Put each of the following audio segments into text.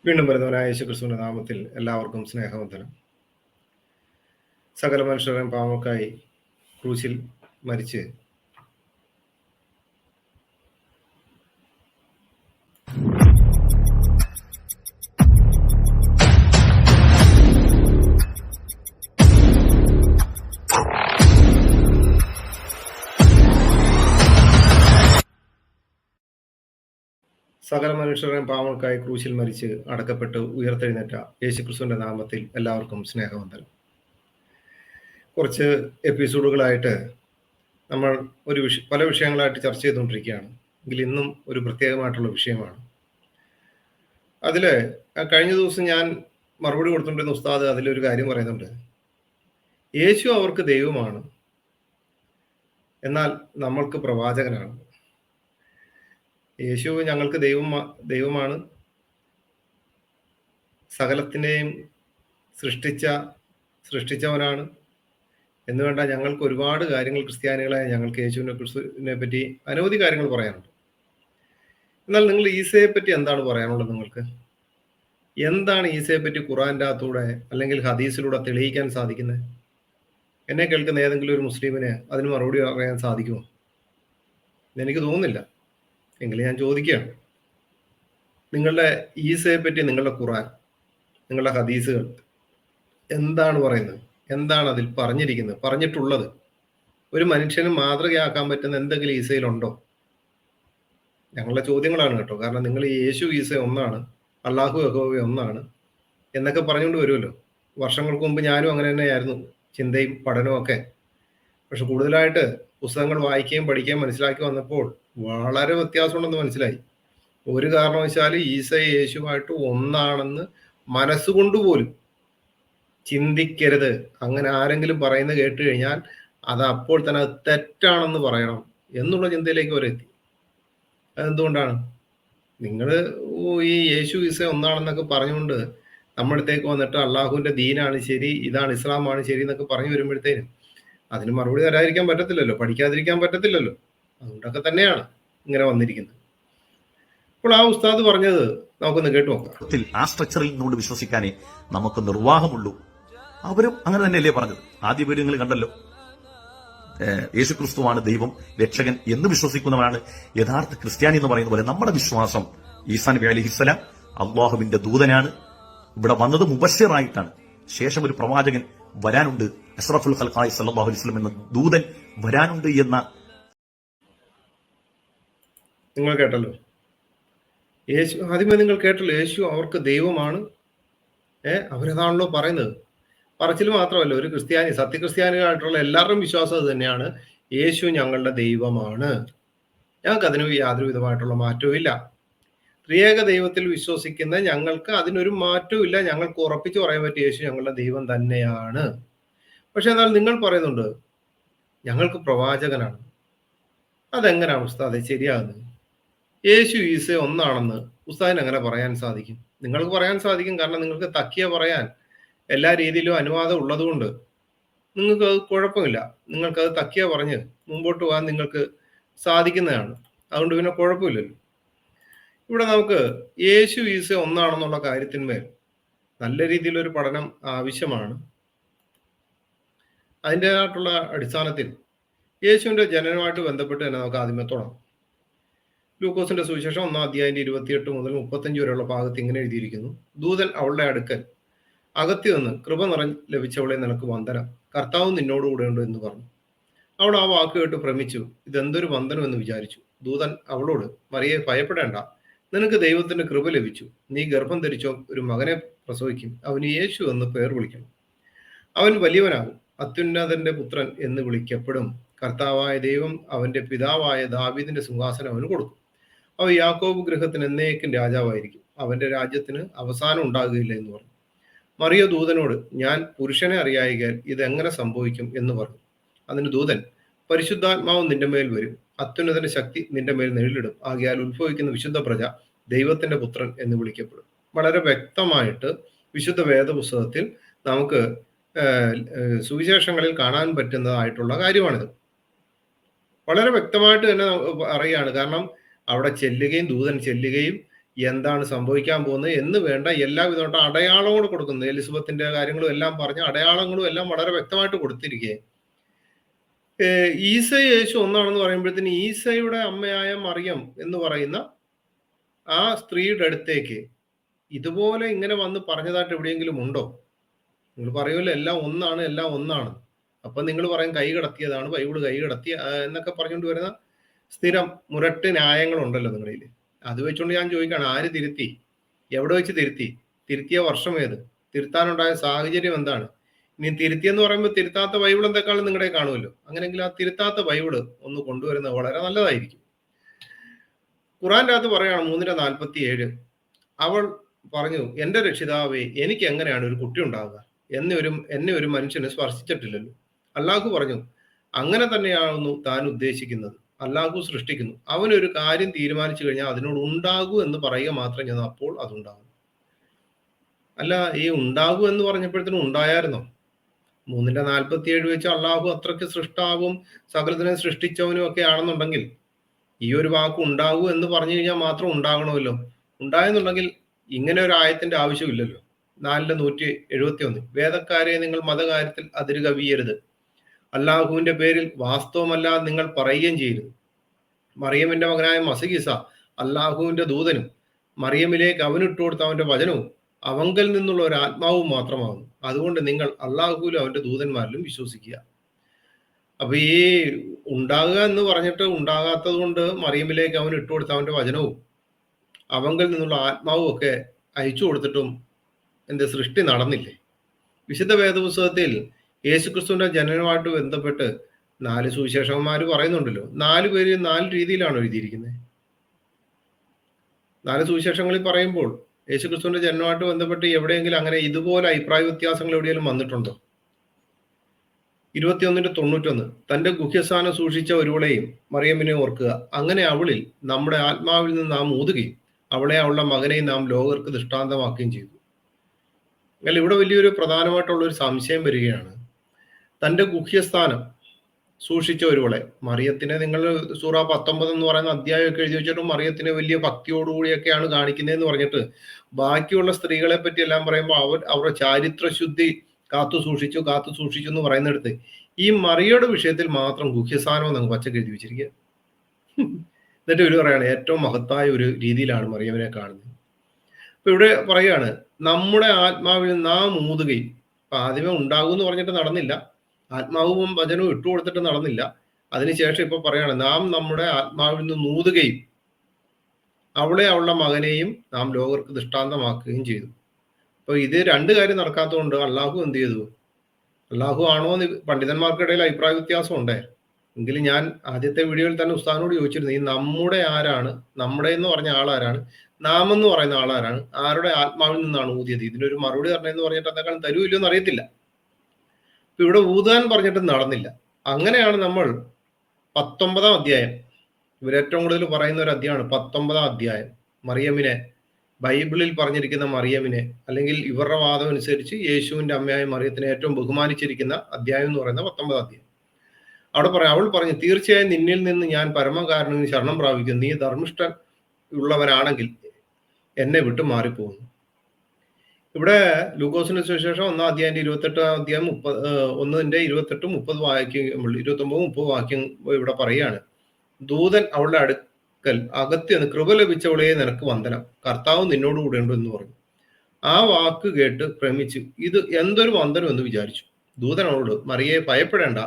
വീണ്ടും വരുന്നവനായ യേശുക്രിസ്തുവിന്റെ നാമത്തിൽ എല്ലാവർക്കും സ്നേഹവന്ദനം. സകല മനുഷ്യരുടെയും പാവങ്ങൾക്കായി ക്രൂശിൽ മരിച്ച് സകല മനുഷ്യരുടെയും പാവങ്ങൾക്കായി ക്രൂശിൽ മരിച്ച് അടക്കപ്പെട്ട് ഉയർത്തെഴുന്നേറ്റ യേശുക്രിസ്തുവിന്റെ നാമത്തിൽ എല്ലാവർക്കും സ്നേഹവന്ദനം. കുറച്ച് എപ്പിസോഡുകളായിട്ട് നമ്മൾ പല വിഷയങ്ങളായിട്ട് ചർച്ച ചെയ്തുകൊണ്ടിരിക്കുകയാണ്. എങ്കിൽ ഇന്നും ഒരു പ്രത്യേകമായിട്ടുള്ള വിഷയമാണ്. അതിൽ കഴിഞ്ഞ ദിവസം ഞാൻ മറുപടി കൊടുത്തുകൊണ്ടിരുന്ന ഉസ്താദ് അതിലൊരു കാര്യം പറയുന്നുണ്ട്. യേശു അവർക്ക് ദൈവമാണ്, എന്നാൽ നമ്മൾക്ക് പ്രവാചകനാണ്. യേശു ഞങ്ങൾക്ക് ദൈവമാണ്, സകലത്തിനെയും സൃഷ്ടിച്ചവനാണ് എന്ന് വേണ്ട ഞങ്ങൾക്ക് ഒരുപാട് കാര്യങ്ങൾ ക്രിസ്ത്യാനികളായ ഞങ്ങൾക്ക് യേശുവിനെ പറ്റി അനവധി കാര്യങ്ങൾ പറയാനുണ്ട്. എന്നാൽ നിങ്ങൾ ഈസയെ പറ്റി എന്താണ് പറയാനുള്ളത്? നിങ്ങൾക്ക് എന്താണ് ഈസയെ പറ്റി ഖുറാൻ്റെ അകത്തൂടെ അല്ലെങ്കിൽ ഹദീസിലൂടെ തെളിയിക്കാൻ സാധിക്കുന്നത്? എന്നെ കേൾക്കുന്ന ഏതെങ്കിലും ഒരു മുസ്ലിമിന് അതിന് മറുപടി പറയാൻ സാധിക്കുമോ? എനിക്ക് തോന്നുന്നില്ല. എങ്കിലും ഞാൻ ചോദിക്കുകയാണ്, നിങ്ങളുടെ ഈസയെ പറ്റി നിങ്ങളുടെ ഖുറാൻ, നിങ്ങളുടെ ഹദീസുകൾ എന്താണ് പറയുന്നത്? എന്താണ് അതിൽ പറഞ്ഞിട്ടുള്ളത്? ഒരു മനുഷ്യന് മാതൃകയാക്കാൻ പറ്റുന്ന എന്തെങ്കിലും ഈസയിലുണ്ടോ? ഞങ്ങളുടെ ചോദ്യങ്ങളാണ് കേട്ടോ. കാരണം നിങ്ങൾ യേശു ഈസ ഒന്നാണ്, അള്ളാഹു യഹോവ ഒന്നാണ് എന്നൊക്കെ പറഞ്ഞുകൊണ്ട് വരുമല്ലോ. വർഷങ്ങൾക്ക് മുമ്പ് ഞാനും അങ്ങനെ തന്നെയായിരുന്നു, ചിന്തയും പഠനവും ഒക്കെ. പക്ഷെ കൂടുതലായിട്ട് പുസ്തകങ്ങൾ വായിക്കുകയും പഠിക്കുകയും മനസ്സിലാക്കി വന്നപ്പോൾ വളരെ വ്യത്യാസമുണ്ടെന്ന് മനസ്സിലായി. ഒരു കാരണവശാലും ഈസ യേശുവായിട്ട് ഒന്നാണെന്ന് മനസ്സുകൊണ്ട് പോലും ചിന്തിക്കരുത്. അങ്ങനെ ആരെങ്കിലും പറയുന്നത് കേട്ട് കഴിഞ്ഞാൽ അത് അപ്പോൾ തന്നെ അത് തെറ്റാണെന്ന് പറയണം എന്നുള്ള ചിന്തയിലേക്ക് അവരെത്തി. അതെന്തുകൊണ്ടാണ്? നിങ്ങൾ ഈ യേശു ഈസ ഒന്നാണെന്നൊക്കെ പറഞ്ഞുകൊണ്ട് നമ്മളടുത്തേക്ക് വന്നിട്ട് അള്ളാഹുവിന്റെ ദീനാണ് ശരി, ഇതാണ് ഇസ്ലാമാണ് ശരി എന്നൊക്കെ പറഞ്ഞു വരുമ്പോഴത്തേനും അതിന് മറുപടി തരാതിരിക്കാൻ പറ്റത്തില്ലല്ലോ, പഠിക്കാതിരിക്കാൻ പറ്റത്തില്ലല്ലോ. അതുകൊണ്ടൊക്കെ തന്നെയാണ് ഇങ്ങനെ വന്നിരിക്കുന്നത്. അപ്പോൾ ആ ഉസ്താദ് പറഞ്ഞത് നമുക്കൊന്ന് കേട്ടു നോക്കാം. ആ സ്ട്രക്ചറിൽ നിന്നുകൊണ്ട് വിശ്വസിക്കാനേ നമുക്ക് നിർവാഹമുള്ളൂ. അവരും അങ്ങനെ തന്നെയല്ലേ പറഞ്ഞത്? ആദ്യ പേര് നിങ്ങൾ കണ്ടല്ലോ, യേശുക്രിസ്തുവാണ് ദൈവം, രക്ഷകൻ എന്ന് വിശ്വസിക്കുന്നവരാണ് യഥാർത്ഥ ക്രിസ്ത്യാനി എന്ന് പറയുന്ന പോലെ നമ്മുടെ വിശ്വാസം ഈസാ നബി അലൈഹിസ്സലാം അള്ളാഹുവിന്റെ ദൂതനാണ്. ഇവിടെ വന്നത് മുബശ്ശിറായിട്ടാണ്. ശേഷം ഒരു പ്രവാചകൻ വരാനുണ്ട്, അഷ്റഫുൽ ഖൽഖായി സല്ലല്ലാഹു അലൈഹി വസല്ലം എന്ന ദൂതൻ വരാനുണ്ട് എന്ന നിങ്ങൾ കേട്ടല്ലോ. യേശു ആദ്യമേ നിങ്ങൾ കേട്ടല്ലോ, യേശു അവർക്ക് ദൈവമാണ്. അവരതാണല്ലോ പറയുന്നത്. പറച്ചിൽ മാത്രമല്ല, ഒരു ക്രിസ്ത്യാനി, സത്യക്രിസ്ത്യാനികളായിട്ടുള്ള എല്ലാവരുടെയും വിശ്വാസം അത് തന്നെയാണ്. യേശു ഞങ്ങളുടെ ദൈവമാണ്, ഞങ്ങൾക്ക് അതിന് യാതൊരു വിധമായിട്ടുള്ള മാറ്റവും ഇല്ല. ത്രിയേക ദൈവത്തിൽ വിശ്വസിക്കുന്ന ഞങ്ങൾക്ക് അതിനൊരു മാറ്റവും ഇല്ല. ഞങ്ങൾക്ക് ഉറപ്പിച്ച് പറയാൻ പറ്റിയ യേശു ഞങ്ങളുടെ ദൈവം തന്നെയാണ്. പക്ഷെ എന്നാൽ നിങ്ങൾ പറയുന്നുണ്ട് ഞങ്ങൾക്ക് പ്രവാചകനാണ്. അതെങ്ങനെയാണ് ഉസ്താദെ ശരിയാകുന്നത്? യേശു ഈസ ഒന്നാണെന്ന് ഉസ്താദിന് എങ്ങനെ പറയാൻ സാധിക്കും? നിങ്ങൾക്ക് പറയാൻ സാധിക്കും, കാരണം നിങ്ങൾക്ക് തക്കിയ പറയാൻ എല്ലാ രീതിയിലും അനുവാദം ഉള്ളതുകൊണ്ട് നിങ്ങൾക്ക് അത് കുഴപ്പമില്ല. നിങ്ങൾക്കത് തക്കിയ പറഞ്ഞ് മുമ്പോട്ട് പോകാൻ നിങ്ങൾക്ക് സാധിക്കുന്നതാണ്. അതുകൊണ്ട് പിന്നെ കുഴപ്പമില്ലല്ലോ. ഇവിടെ നമുക്ക് യേശു ഈസ ഒന്നാണെന്നുള്ള കാര്യത്തിന്മേൽ നല്ല രീതിയിലൊരു പഠനം ആവശ്യമാണ്. അതിൻ്റെതായിട്ടുള്ള അടിസ്ഥാനത്തിൽ യേശുവിൻ്റെ ജനനവുമായിട്ട് ബന്ധപ്പെട്ട് തന്നെ നമുക്ക് ആദ്യമേ തുടങ്ങാം. ലൂക്കോസിന്റെ സുവിശേഷം 1-ാം അധ്യായം 28 മുതൽ 35 വരെയുള്ള ഭാഗത്ത് ഇങ്ങനെ എഴുതിയിരിക്കുന്നു. ദൂതൻ അവളുടെ അടുക്കൽ അകത്തി വന്ന് കൃപ ലഭിച്ചവളെ നിനക്ക് വന്ദനം, കർത്താവ് നിന്നോടുകൂടെ ഉണ്ട് എന്ന് പറഞ്ഞു. അവൾ ആ വാക്ക് കേട്ട് ഭ്രമിച്ചു, ഇതെന്തൊരു വന്ദനം എന്ന് വിചാരിച്ചു. ദൂതൻ അവളോട്, മറിയെ ഭയപ്പെടേണ്ട, നിനക്ക് ദൈവത്തിന്റെ കൃപ ലഭിച്ചു. നീ ഗർഭം ധരിച്ചോ ഒരു മകനെ പ്രസവിക്കും, അവന് യേശു എന്ന് പേർ വിളിക്കണം. അവൻ വലിയവനാകും, അത്യുന്നതന്റെ പുത്രൻ എന്ന് വിളിക്കപ്പെടും. കർത്താവായ ദൈവം അവന്റെ പിതാവായ ദാവീദിന്റെ സിംഹാസനം അവന് കൊടുക്കും. അവൻ യാക്കോബ് ഗൃഹത്തിന് എന്നേക്കും രാജാവായിരിക്കും, അവന്റെ രാജ്യത്തിന് അവസാനം ഉണ്ടാകുകയില്ല എന്ന് പറഞ്ഞു. മറിയ ദൂതനോട്, ഞാൻ പുരുഷനെ അറിയായികയാൽ ഇതെങ്ങനെ സംഭവിക്കും എന്ന് പറഞ്ഞു. അതിന് ദൂതൻ, പരിശുദ്ധാത്മാവ് നിന്റെ മേൽ വരും, അത്യുന്നതന്റെ ശക്തി നിന്റെ മേൽ നിഴലിടും, ആകയാൽ ഉത്ഭവിക്കുന്ന വിശുദ്ധ പ്രജ ദൈവത്തിന്റെ പുത്രൻ എന്ന് വിളിക്കപ്പെടും. വളരെ വ്യക്തമായിട്ട് വിശുദ്ധ വേദപുസ്തകത്തിൽ നമുക്ക് സുവിശേഷങ്ങളിൽ കാണാൻ പറ്റുന്നതായിട്ടുള്ള കാര്യമാണിത്. വളരെ വ്യക്തമായിട്ട് തന്നെ പറയുകയാണ്. കാരണം അവിടെ ചെല്ലുകയും ദൂതൻ ചെല്ലുകയും എന്താണ് സംഭവിക്കാൻ പോകുന്നത് എന്ന് വേണ്ട എല്ലാവിധ അടയാളങ്ങളും കൊടുക്കുന്നത്. എലിസബത്തിന്റെ കാര്യങ്ങളും എല്ലാം പറഞ്ഞ് അടയാളങ്ങളും എല്ലാം വളരെ വ്യക്തമായിട്ട് കൊടുത്തിരിക്കുക. ഈസ യേശു ഒന്നാണെന്ന് പറയുമ്പോഴത്തേന് ഈസയുടെ അമ്മയായ മറിയം എന്ന് പറയുന്ന ആ സ്ത്രീയുടെ അടുത്തേക്ക് ഇതുപോലെ ഇങ്ങനെ വന്ന് പറഞ്ഞതായിട്ട് എവിടെയെങ്കിലും ഉണ്ടോ? നിങ്ങൾ പറയുമല്ലോ എല്ലാം ഒന്നാണ്, എല്ലാം ഒന്നാണ്. അപ്പൊ നിങ്ങൾ പറയും കൈ കടത്തിയതാണ്, ബൈബിള് കൈ കടത്തി എന്നൊക്കെ പറഞ്ഞുകൊണ്ട് വരുന്ന സ്ഥിരം മുരട്ട് ന്യായങ്ങളുണ്ടല്ലോ നിങ്ങളിൽ. അത് വെച്ചുകൊണ്ട് ഞാൻ ചോദിക്കുകയാണ്, ആര് തിരുത്തി? എവിടെ വെച്ച് തിരുത്തി? തിരുത്തിയ വർഷം ഏത്? തിരുത്താനുണ്ടായ സാഹചര്യം എന്താണ്? ഇനി തിരുത്തിയെന്ന് പറയുമ്പോൾ തിരുത്താത്ത ബൈബിൾ എന്തെക്കാളും നിങ്ങളുടെ കാണുമല്ലോ. അങ്ങനെയെങ്കിൽ ആ തിരുത്താത്ത ബൈബിള് ഒന്ന് കൊണ്ടുവരുന്നത് വളരെ നല്ലതായിരിക്കും. ഖുറാന്റെ അകത്ത് പറയാണ് 3:47, അവൾ പറഞ്ഞു, എന്റെ രക്ഷിതാവേ, എനിക്ക് എങ്ങനെയാണ് ഒരു കുട്ടി ഉണ്ടാവുക? എന്നെ ഒരു മനുഷ്യന് സ്പർശിച്ചിട്ടില്ലല്ലോ. അല്ലാഹു പറഞ്ഞു, അങ്ങനെ തന്നെയാണെന്നു താൻ ഉദ്ദേശിക്കുന്നത്. അല്ലാഹു സൃഷ്ടിക്കുന്നു. അവനൊരു കാര്യം തീരുമാനിച്ചു കഴിഞ്ഞാൽ അതിനോട് ഉണ്ടാകൂ എന്ന് പറയുക മാത്രം ചെയ്തു, അപ്പോൾ അതുണ്ടാകും. അല്ല, ഈ ഉണ്ടാകൂ എന്ന് പറഞ്ഞപ്പോഴത്തേനും ഉണ്ടായായിരുന്നോ? 3:47 വെച്ച് അള്ളാഹു അത്രയ്ക്ക് സൃഷ്ടാവും സകലത്തിനെ സൃഷ്ടിച്ചവനും ഒക്കെ ആണെന്നുണ്ടെങ്കിൽ ഈ ഒരു വാക്ക് ഉണ്ടാകൂ എന്ന് പറഞ്ഞു കഴിഞ്ഞാൽ മാത്രം ഉണ്ടാകണമല്ലോ. ഉണ്ടായെന്നുണ്ടെങ്കിൽ ഇങ്ങനെ ഒരു ആയത്തിന്റെ ആവശ്യമില്ലല്ലോ. 4:171 വേദക്കാരെ നിങ്ങൾ മതകാര്യത്തിൽ അതിര് കവിയരുത്. അല്ലാഹുവിന്റെ പേരിൽ വാസ്തവമല്ലാതെ നിങ്ങൾ പറയുകയും ചെയ്യരുത്. മറിയമിന്റെ മകനായ മസീസ അല്ലാഹുവിന്റെ ദൂതനും മറിയമിലേക്ക് അവനിട്ട് കൊടുത്ത അവന്റെ വചനവും അവങ്കൽ നിന്നുള്ള ഒരു ആത്മാവും മാത്രമാകുന്നു. അതുകൊണ്ട് നിങ്ങൾ അല്ലാഹുവിലും അവന്റെ ദൂതന്മാരിലും വിശ്വസിക്കുക. അപ്പൊ ഈ ഉണ്ടാകുക എന്ന് പറഞ്ഞിട്ട് ഉണ്ടാകാത്തത് കൊണ്ട് മറിയമിലേക്ക് അവൻ ഇട്ടുകൊടുത്ത അവന്റെ വചനവും അവങ്കൽ നിന്നുള്ള ആത്മാവും ഒക്കെ അയച്ചു കൊടുത്തിട്ടും എന്ത് സൃഷ്ടി നടന്നില്ലേ? വിശുദ്ധ വേദപുസ്തകത്തിൽ യേശുക്രിസ്തുവിന്റെ ജനനവുമായിട്ട് ബന്ധപ്പെട്ട് 4 സുവിശേഷകന്മാർ പറയുന്നുണ്ടല്ലോ. 4 പേര് 4 രീതിയിലാണ് എഴുതിയിരിക്കുന്നത്. 4 സുവിശേഷങ്ങളിൽ പറയുമ്പോൾ യേശുക്രിസ്തുവിന്റെ ജനനവുമായിട്ട് ബന്ധപ്പെട്ട് എവിടെയെങ്കിലും അങ്ങനെ ഇതുപോലെ അഭിപ്രായ വ്യത്യാസങ്ങൾ എവിടെയെങ്കിലും വന്നിട്ടുണ്ടോ? 21:91 തന്റെ ഗുഹ്യസ്ഥാനം സൂക്ഷിച്ച ഒരുവളെയും മറിയമ്മിനെ ഓർക്കുക. അങ്ങനെ അവളിൽ നമ്മുടെ ആത്മാവിൽ നിന്ന് നാം ഊതുകയും അവളെ അവളുടെ മകനെയും നാം ലോകർക്ക് ദൃഷ്ടാന്തമാക്കുകയും ചെയ്തു. എന്നാൽ ഇവിടെ വലിയൊരു പ്രധാനമായിട്ടുള്ള ഒരു സംശയം വരികയാണ്. തന്റെ ഗുഹ്യസ്ഥാനം സൂക്ഷിച്ച ഒരുവളെ, മറിയത്തിനെ നിങ്ങൾ സൂറ 19 എന്ന് പറയുന്ന അധ്യായമൊക്കെ എഴുതി വെച്ചിട്ടും മറിയത്തിനെ വലിയ ഭക്തിയോടുകൂടിയൊക്കെയാണ് കാണിക്കുന്നതെന്ന് പറഞ്ഞിട്ട് ബാക്കിയുള്ള സ്ത്രീകളെ പറ്റി എല്ലാം പറയുമ്പോൾ അവരുടെ ചാരിത്രശുദ്ധി കാത്തു സൂക്ഷിച്ചു എന്ന് പറയുന്നിടത്ത് ഈ മറിയയുടെ വിഷയത്തിൽ മാത്രം ഗുഹ്യസ്ഥാനം എന്ന് പച്ചക്ക് എഴുതി വെച്ചിരിക്കുക. എന്നിട്ട് ഇവര് പറയാണ് ഏറ്റവും മഹത്തായ ഒരു രീതിയിലാണ് മറിയമിനെ കാണുന്നത്. അപ്പൊ ഇവിടെ പറയാണ്, നമ്മുടെ ആത്മാവിൽ നാം ഊതുകയും. അപ്പൊ ആദ്യമേ ഉണ്ടാകും എന്ന് പറഞ്ഞിട്ട് നടന്നില്ല, ആത്മാവും വചനവും ഇട്ടുകൊടുത്തിട്ട് നടന്നില്ല. അതിനുശേഷം ഇപ്പൊ പറയാണ്, നാം നമ്മുടെ ആത്മാവിൽ നിന്ന് ഊതുകയും അവളെ അവളുടെ മകനെയും നാം ലോകർക്ക് ദൃഷ്ടാന്തമാക്കുകയും ചെയ്തു. അപ്പൊ ഇത് 2 കാര്യം നടക്കാത്തതുകൊണ്ട് അള്ളാഹു എന്ത് ചെയ്തു? അള്ളാഹു ആണോ എന്ന് പണ്ഡിതന്മാർക്കിടയിൽ അഭിപ്രായ വ്യത്യാസം ഉണ്ടേ. എങ്കിലും ഞാൻ ആദ്യത്തെ വീഡിയോയിൽ തന്നെ ഉസ്താദിനോട് ചോദിച്ചിരുന്നു, ഈ നമ്മുടെ ആരാണ്? നമ്മുടെ എന്ന് പറഞ്ഞ ആളാരാണ്? നാം എന്ന് പറയുന്ന ആളാരാണ്? ആരുടെ ആത്മാവിൽ നിന്നാണ് ഊതിയത്? ഇതിനൊരു മറുപടി തരണമെന്ന് പറഞ്ഞിട്ട് അതെക്കാളും തരുമില്ലോ എന്ന് അറിയത്തില്ല. ഇപ്പൊ ഇവിടെ ഊതാൻ പറഞ്ഞിട്ട് നടന്നില്ല. അങ്ങനെയാണ് നമ്മൾ 19-ാം അധ്യായം, ഇവരേറ്റവും കൂടുതൽ പറയുന്ന ഒരു അധ്യായമാണ് 19-ാം അധ്യായം. മറിയമിനെ, ബൈബിളിൽ പറഞ്ഞിരിക്കുന്ന മറിയമിനെ, അല്ലെങ്കിൽ ഇവരുടെ വാദം അനുസരിച്ച് യേശുവിന്റെ അമ്മയായ മറിയത്തിനെ ഏറ്റവും ബഹുമാനിച്ചിരിക്കുന്ന അധ്യായം എന്ന് പറയുന്ന 19-ാം അധ്യായം. അവിടെ പറയാം, അവൾ പറഞ്ഞു, തീർച്ചയായും നിന്നിൽ നിന്ന് ഞാൻ പരമകാരണന് ശരണം പ്രാപിക്കുന്നു. നീ ധർമ്മിഷ്ഠൻ ഉള്ളവനാണെങ്കിൽ എന്നെ വിട്ടു മാറിപ്പോകുന്നു. ഇവിടെ ലൂക്കോസിന്റെ സുവിശേഷം 1-ാം അധ്യായത്തിന്റെ 28-ാം അധ്യായം 1:28-30 വാക്യങ്ങൾ, 29-30 വാക്യം ഇവിടെ പറയാണ്, ദൂതൻ അവളുടെ അടുക്കൽ അകത്ത് നിന്ന് കൃപ ലഭിച്ചവളെ നിനക്ക് വന്ദനം, കർത്താവ് നിന്നോട് കൂടെ ഉണ്ട് എന്ന് പറഞ്ഞു. ആ വാക്ക് കേട്ട് ഭ്രമിച്ചു ഇത് എന്തൊരു വന്ദനം എന്ന് വിചാരിച്ചു. ദൂതൻ അവളോട്, മറിയെ ഭയപ്പെടേണ്ട,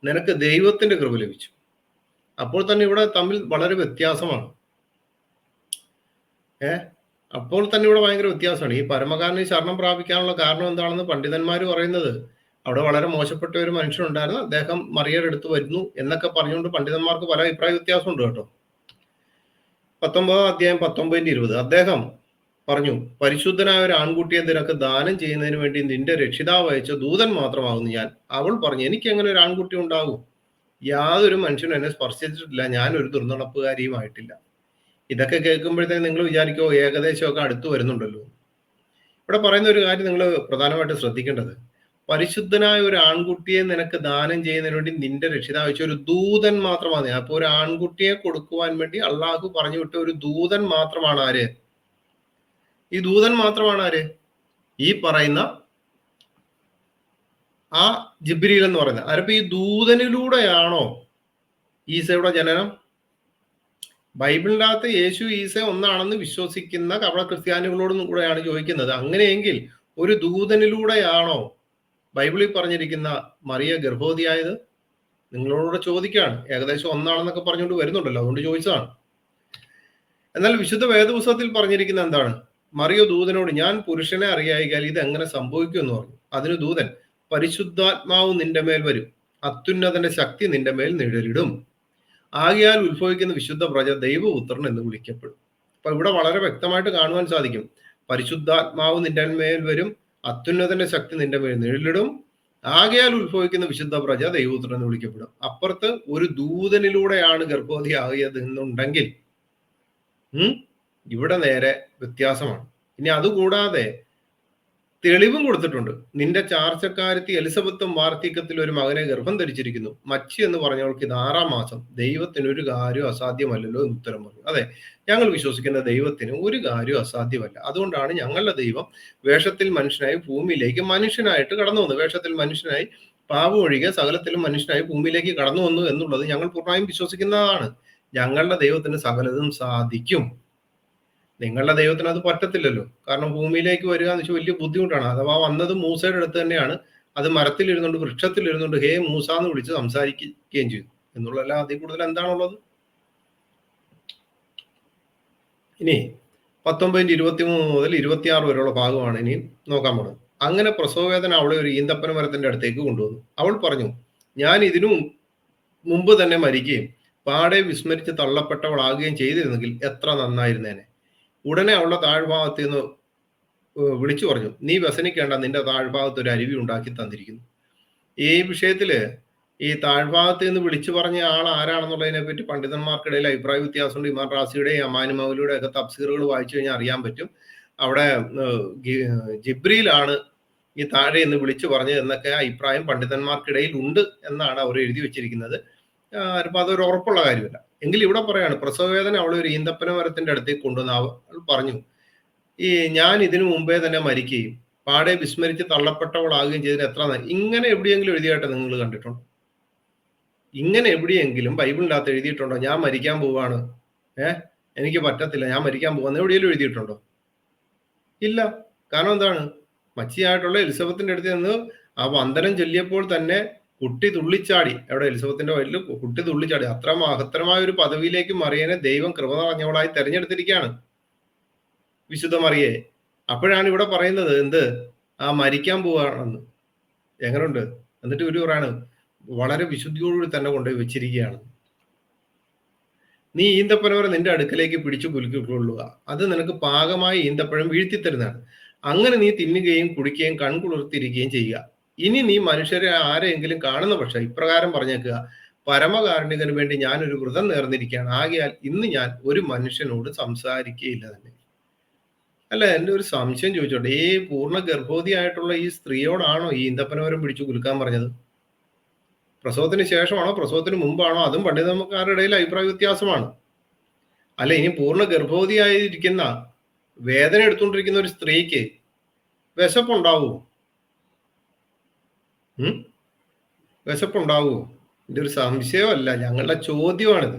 നിനക്ക് ദൈവത്തിന്റെ കൃപ ലഭിച്ചു. അപ്പോൾ തന്നെ ഇവിടെ തമ്മിൽ വളരെ വ്യത്യാസമാണ്. അപ്പോൾ തന്നെ ഇവിടെ ഭയങ്കര വ്യത്യാസമാണ്. ഈ പരമകാരനെ ശരണം പ്രാപിക്കാനുള്ള കാരണം എന്താണെന്ന് പണ്ഡിതന്മാർ പറയുന്നത്, അവിടെ വളരെ മോശപ്പെട്ട ഒരു മനുഷ്യനുണ്ടായിരുന്നു, അദ്ദേഹം മറിയയുടെ അടുത്ത് വരുന്നു എന്നൊക്കെ പറഞ്ഞുകൊണ്ട് പണ്ഡിതന്മാർക്ക് പല അഭിപ്രായ വ്യത്യാസമുണ്ട് കേട്ടോ. 19-ാം അധ്യായം 19-20 അദ്ദേഹം പറഞ്ഞു, പരിശുദ്ധനായ ഒരു ആൺകുട്ടിയെ നിനക്ക് ദാനം ചെയ്യുന്നതിന് വേണ്ടി നിന്റെ രക്ഷിതാവ് അയച്ച ദൂതൻ മാത്രമാകുന്നു ഞാൻ. അവൾ പറഞ്ഞു, എനിക്ക് എങ്ങനെ ഒരു ആൺകുട്ടി ഉണ്ടാകും? യാതൊരു മനുഷ്യനും എന്നെ സ്പർശിച്ചിട്ടില്ല, ഞാൻ ഒരു ദുർനടപ്പുകാരിയുമായിട്ടില്ല. ഇതൊക്കെ കേൾക്കുമ്പോഴത്തേക്ക് നിങ്ങൾ വിചാരിക്കോ ഏകദേശമൊക്കെ അടുത്ത് വരുന്നുണ്ടല്ലോ. ഇവിടെ പറയുന്ന ഒരു കാര്യം നിങ്ങൾ പ്രധാനമായിട്ട് ശ്രദ്ധിക്കേണ്ടത്, പരിശുദ്ധനായ ഒരു ആൺകുട്ടിയെ നിനക്ക് ദാനം ചെയ്യുന്നതിന് വേണ്ടി നിന്റെ രക്ഷിതാവ് അയച്ച ഒരു ദൂതൻ മാത്രമാണ്. അപ്പൊ ഒരു ആൺകുട്ടിയെ കൊടുക്കുവാൻ വേണ്ടി അള്ളാഹു പറഞ്ഞു വിട്ട ഒരു ദൂതൻ മാത്രമാണ് ആര്? ഈ ദൂതൻ മാത്രമാണ് ആര്? ഈ പറയുന്ന ആ ജിബ്രീൽ എന്ന് പറയുന്നത്. ആരപ്പോ ഈ ദൂതനിലൂടെയാണോ ഈസയുടെ ജനനം? ബൈബിളിൻ്റെ അകത്ത് യേശു ഈസ ഒന്നാണെന്ന് വിശ്വസിക്കുന്ന കപട ക്രിസ്ത്യാനികളോടും കൂടെയാണ് ചോദിക്കുന്നത്. അങ്ങനെയെങ്കിൽ ഒരു ദൂതനിലൂടെയാണോ ബൈബിളിൽ പറഞ്ഞിരിക്കുന്ന മറിയ ഗർഭവതിയായത്? നിങ്ങളോട് ചോദിക്കുകയാണ്. ഏകദേശം ഒന്നാണെന്നൊക്കെ പറഞ്ഞുകൊണ്ട് വരുന്നുണ്ടല്ലോ, അതുകൊണ്ട് ചോദിച്ചതാണ്. എന്നാൽ വിശുദ്ധ വേദപുസ്തകത്തിൽ പറഞ്ഞിരിക്കുന്ന എന്താണ്? മറിയ ദൂതനോട്, ഞാൻ പുരുഷനെ അറിയായികയാൽ ഇത് എങ്ങനെ സംഭവിക്കും എന്ന് പറഞ്ഞു. അതിന് ദൂതൻ, പരിശുദ്ധാത്മാവ് നിന്റെ മേൽ വരും, അത്യുന്നതന്റെ ശക്തി നിന്റെ മേൽ നിഴലിടും, ആകയാൽ ഉത്ഭവിക്കുന്ന വിശുദ്ധ പ്രജ ദൈവപുത്രൻ എന്ന് വിളിക്കപ്പെടും. അപ്പൊ ഇവിടെ വളരെ വ്യക്തമായിട്ട് കാണുവാൻ സാധിക്കും. പരിശുദ്ധാത്മാവ് നിന്റെ മേൽ വരും, അത്യുന്നതന്റെ ശക്തി നിന്റെ മേൽ നിഴലിടും, ആകയാൽ ഉത്ഭവിക്കുന്ന വിശുദ്ധ പ്രജ ദൈവപുത്രൻ എന്ന് വിളിക്കപ്പെടും. അപ്പുറത്ത് ഒരു ദൂതനിലൂടെയാണ് ഗർഭവതി ആകിയത് എന്നുണ്ടെങ്കിൽ ഇവിടെ നേരെ വ്യത്യാസമാണ്. ഇനി അതുകൂടാതെ തെളിവും കൊടുത്തിട്ടുണ്ട്. നിന്റെ ചാർച്ചക്കാരത്തി എലിസബത്തും വാർദ്ധക്യത്തിൽ ഒരു മകനെ ഗർഭം ധരിച്ചിരിക്കുന്നു, മച്ചി എന്ന് പറഞ്ഞവൾക്ക് ഇത് 6-ാം മാസം, ദൈവത്തിന് ഒരു കാര്യം അസാധ്യമല്ലല്ലോ എന്ന് ഉത്തരം പറഞ്ഞു. അതെ, ഞങ്ങൾ വിശ്വസിക്കുന്ന ദൈവത്തിന് ഒരു കാര്യം അസാധ്യമല്ല. അതുകൊണ്ടാണ് ഞങ്ങളുടെ ദൈവം വേഷത്തിൽ മനുഷ്യനായി ഭൂമിയിലേക്ക് മനുഷ്യനായിട്ട് കടന്നു വന്നു. വേഷത്തിൽ മനുഷ്യനായി, പാപം ഒഴികെ സകലത്തിലും മനുഷ്യനായി ഭൂമിയിലേക്ക് കടന്നു വന്നു എന്നുള്ളത് ഞങ്ങൾ പൂർണ്ണമായും വിശ്വസിക്കുന്നതാണ്. ഞങ്ങളുടെ ദൈവത്തിന് സകലതും സാധിക്കും. നിങ്ങളുടെ ദൈവത്തിന് അത് പറ്റത്തില്ലല്ലോ. കാരണം ഭൂമിയിലേക്ക് വരിക എന്ന് വെച്ചാൽ വലിയ ബുദ്ധിമുട്ടാണ്. അഥവാ വന്നത് മൂസയുടെ അടുത്ത് തന്നെയാണ്. അത് മരത്തിലിരുന്നുകൊണ്ട്, വൃക്ഷത്തിലിരുന്നുകൊണ്ട് ഹേ മൂസ എന്ന് വിളിച്ച് സംസാരിക്കുകയും ചെയ്തു എന്നുള്ളതല്ല അതിൽ കൂടുതൽ എന്താണുള്ളത്. ഇനി 19:23 മുതൽ 26 വരെയുള്ള ഭാഗമാണ് ഇനി നോക്കാൻ പോകുന്നത്. അങ്ങനെ പ്രസവവേദന അവളെ ഒരു ഈന്തപ്പന മരത്തിന്റെ അടുത്തേക്ക് കൊണ്ടുവന്നു. അവൾ പറഞ്ഞു, ഞാൻ ഇതിനു മുമ്പ് തന്നെ മരിക്കുകയും പാടെ വിസ്മരിച്ച് തള്ളപ്പെട്ടവളാകുകയും ചെയ്തിരുന്നെങ്കിൽ എത്ര നന്നായിരുന്നേനെ. ഉടനെ അവളുടെ താഴ്ഭാഗത്ത് നിന്ന് വിളിച്ചു പറഞ്ഞു, നീ വ്യസനിക്കേണ്ട, നിന്റെ താഴ്ഭാഗത്ത് ഒരു അരുവി ഉണ്ടാക്കി തന്നിരിക്കുന്നു. ഈ വിഷയത്തില് ഈ താഴ്ഭാഗത്ത് നിന്ന് വിളിച്ചു പറഞ്ഞ ആൾ ആരാണെന്നുള്ളതിനെ പറ്റി പണ്ഡിതന്മാർക്കിടയിൽ അഭിപ്രായ വ്യത്യാസമുണ്ട്. ഇമാം റാസിയുടെയും അമാനി മൗലിയുടെ ഒക്കെ തഫ്സീറുകൾ വായിച്ചു കഴിഞ്ഞാൽ അറിയാൻ പറ്റും. അവിടെ ജിബ്രീലാണ് ഈ താഴെ എന്ന് വിളിച്ചു പറഞ്ഞത് എന്നൊക്കെ അഭിപ്രായം പണ്ഡിതന്മാർക്കിടയിൽ ഉണ്ട് എന്നാണ് അവർ എഴുതി വെച്ചിരിക്കുന്നത്. അപ്പൊ അതൊരു ഉറപ്പുള്ള കാര്യമല്ല. എങ്കിൽ ഇവിടെ പറയാണ്, പ്രസവവേദന അവളെ ഒരു ഈന്തപ്പന മരത്തിന്റെ അടുത്തേക്ക് കൊണ്ടുവന്ന് അവൾ പറഞ്ഞു, ഈ ഞാൻ ഇതിനു മുമ്പേ തന്നെ മരിക്കുകയും പാടെ വിസ്മരിച്ച് തള്ളപ്പെട്ടവളാകുകയും ചെയ്തതിന് എത്ര. ഇങ്ങനെ എവിടെയെങ്കിലും എഴുതിയായിട്ട് നിങ്ങൾ കണ്ടിട്ടുണ്ടോ? ഇങ്ങനെ എവിടെയെങ്കിലും ബൈബിളിൻ്റെ അകത്ത് എഴുതിയിട്ടുണ്ടോ ഞാൻ മരിക്കാൻ പോവാണ്, എനിക്ക് പറ്റത്തില്ല, ഞാൻ മരിക്കാൻ പോവാന്ന് എവിടെയെങ്കിലും എഴുതിയിട്ടുണ്ടോ? ഇല്ല. കാരണം എന്താണ്? മച്ചിയായിട്ടുള്ള എലിസബത്തിന്റെ അടുത്ത് നിന്ന് ആ വന്ദനം ചൊല്ലിയപ്പോൾ തന്നെ കുട്ടി തുള്ളിച്ചാടി. എവിടെ? എലിസബത്തിന്റെ വയലിൽ കുട്ടി തുള്ളിച്ചാടി. അത്ര മഹത്തരമായ ഒരു പദവിയിലേക്ക് മറിയനെ ദൈവം കൃപ നിറഞ്ഞവളായി തെരഞ്ഞെടുത്തിരിക്കുകയാണ്, വിശുദ്ധ മറിയെ. അപ്പോഴാണ് ഇവിടെ പറയുന്നത് എന്ത്? ആ മരിക്കാൻ പോവാണെന്ന്. എങ്ങനെയുണ്ട്? എന്നിട്ട് ഒരു പറയാണ്, വളരെ വിശുദ്ധിയോടുകൂടി തന്നെ കൊണ്ടുപോയി വെച്ചിരിക്കുകയാണ്. നീ ഈന്തപ്പനവരെ നിന്റെ അടുക്കലേക്ക് പിടിച്ചു കുലുക്കിക്കൊള്ളുക, അത് നിനക്ക് പാകമായി ഈന്തപ്പഴം വീഴ്ത്തിത്തരുന്നതാണ്. അങ്ങനെ നീ തിന്നുകയും കുടിക്കുകയും കൺകുളിർത്തിരിക്കുകയും ചെയ്യുക. ഇനി നീ മനുഷ്യരെ ആരെങ്കിലും കാണുന്ന പക്ഷം ഇപ്രകാരം പറഞ്ഞേക്കുക, പരമകാരുണികന് വേണ്ടി ഞാനൊരു വ്രതം നേർന്നിരിക്കുകയാണ്, ആകയാൽ ഇന്ന് ഞാൻ ഒരു മനുഷ്യനോട് സംസാരിക്കുകയില്ല തന്നെ. അല്ല, എൻ്റെ ഒരു സംശയം ചോദിച്ചോട്ടെ, ഈ പൂർണ്ണ ഗർഭവതിയായിട്ടുള്ള ഈ സ്ത്രീയോടാണോ ഈ ഈന്തപ്പനവരം പിടിച്ചു കുലുക്കാൻ പറഞ്ഞത്? പ്രസവത്തിന് ശേഷമാണോ പ്രസവത്തിന് മുമ്പാണോ? അതും പണ്ഡിതന്മാരുടെ ഇടയിൽ അഭിപ്രായ വ്യത്യാസമാണ്. അല്ല, ഇനി പൂർണ്ണ ഗർഭവതിയായിരിക്കുന്ന വേദന എടുത്തുകൊണ്ടിരിക്കുന്ന ഒരു സ്ത്രീക്ക് വിശപ്പുണ്ടാവുമോ? വിശപ്പുണ്ടാവുമോ? എൻ്റെ ഒരു സംശയമല്ല, ഞങ്ങളുടെ ചോദ്യമാണിത്.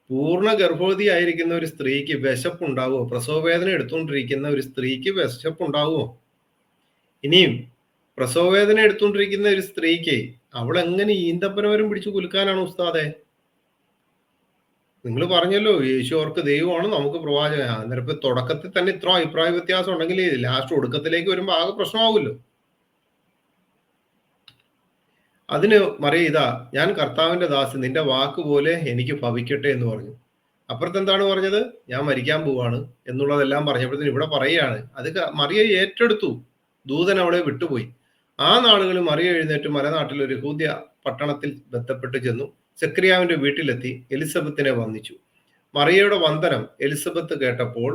പൂർണ്ണ ഗർഭവതിയായിരിക്കുന്ന ഒരു സ്ത്രീക്ക് വിശപ്പുണ്ടാവുമോ? പ്രസവവേദന എടുത്തുകൊണ്ടിരിക്കുന്ന ഒരു സ്ത്രീക്ക് വിശപ്പുണ്ടാവുമോ? ഇനിയും പ്രസവവേദന എടുത്തുകൊണ്ടിരിക്കുന്ന ഒരു സ്ത്രീക്ക് അവൾ എങ്ങനെ ഈന്തപ്പനവരും പിടിച്ചു കുലുക്കാനാണ് ഉസ്താദെ? നിങ്ങൾ പറഞ്ഞല്ലോ യേശു അവർക്ക് ദൈവമാണ്, നമുക്ക് പ്രവാചകൻ. അന്നേരം ഇപ്പൊ തുടക്കത്തിൽ തന്നെ ഇത്ര അഭിപ്രായ വ്യത്യാസം ഉണ്ടെങ്കിൽ ലാസ്റ്റ് ഒടുക്കത്തിലേക്ക് വരുമ്പോൾ ആകെ പ്രശ്നമാവുമല്ലോ. അതിന് മറിയ, ഇതാ ഞാൻ കർത്താവിന്റെ ദാസി, നിന്റെ വാക്ക് പോലെ എനിക്ക് ഭവിക്കട്ടെ എന്ന് പറഞ്ഞു. അപ്പുറത്ത് എന്താണ് പറഞ്ഞത്? ഞാൻ മരിക്കാൻ പോവാണ് എന്നുള്ളതെല്ലാം പറഞ്ഞപ്പോഴത്തേന് ഇവിടെ പറയുകയാണ്, അത് മറിയ ഏറ്റെടുത്തു. ദൂതൻ അവളെ വിട്ടുപോയി. ആ നാളുകളിൽ മറിയ എഴുന്നേറ്റ് മലനാട്ടിൽ ഒരു യഹൂദ്യ പട്ടണത്തിൽ ബന്ധപ്പെട്ട് ചെന്നു. സെക്രിയാവിന്റെ വീട്ടിലെത്തി എലിസബത്തിനെ വന്ദിച്ചു. മറിയയുടെ വന്ദനം എലിസബത്ത് കേട്ടപ്പോൾ